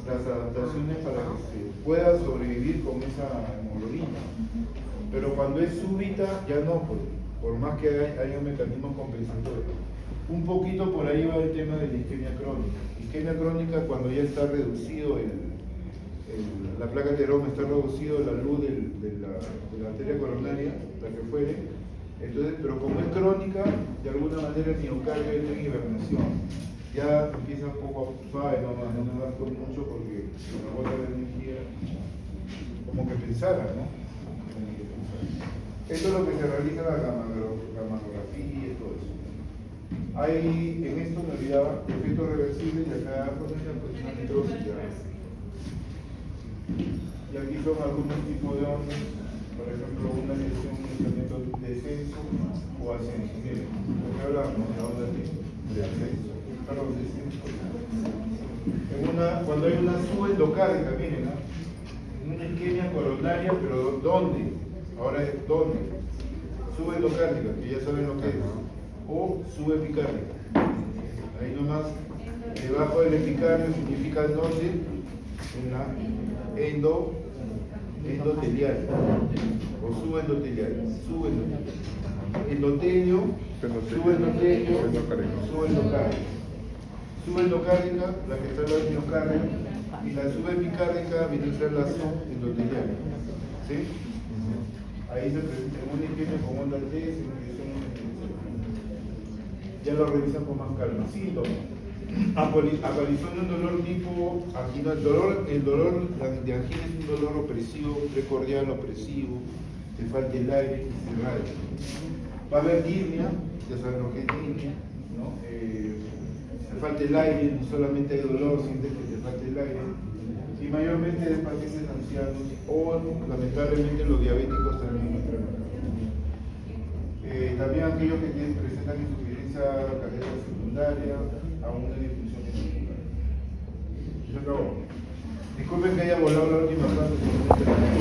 las adaptaciones para que se pueda sobrevivir con esa hemoglobina. Pero cuando es súbita, ya no, por más que haya mecanismos compensatorios. Un poquito por ahí va el tema de la isquemia crónica. Isquemia crónica cuando ya está reducido la placa ateroma, está reducido la luz de la arteria coronaria, la que fuere. Entonces, pero como es crónica, de alguna manera el miocardio entra en hibernación. Ya empieza un poco suave, no me gasto mucho porque la bota de energía, como que pensara, ¿no? Como que pensara. Esto es lo que se realiza en la gammagrafía y todo eso. Hay, en esto me olvidaba, efectos reversibles y acá ponen la posición nitrósica. Y aquí son algunos tipos de ondas, por ejemplo, una lesión, un tratamiento de descenso o ascenso. Miren, acá hablamos de onda de ascenso, perdón, descenso. Cuando hay una subendocardia, miren, ¿no? Una isquemia coronaria, pero ¿dónde? Ahora es ¿dónde? Subendocárdica, que ya saben lo que es, o subepicárdica. Ahí nomás, debajo del epicardio significa ¿dónde? En la endotelial o subendotelial. Endotelio, subendotelio, subendocárdica. Subendocárdica, la que está en la miocardio, y la subepicárdica viene a ser la subendotelial. ¿Sí? Ahí se presenta una isquemia con onda T, ya lo revisan con más calma. Síntomas. Aparición de un dolor tipo angina. El dolor de angina es un dolor opresivo, precordial opresivo, te falta el aire y se radia. Va a haber disnea, ya saben lo que es disnea, ¿no? Te falta el aire, no solamente hay dolor, sientes que te falta el aire. Y mayormente de pacientes ancianos o lamentablemente los diabéticos también enferman. También aquellos que presentan insuficiencia cardíaca secundaria a una disfunción ventricular. Se acabó. Disculpen que haya volado la última parte.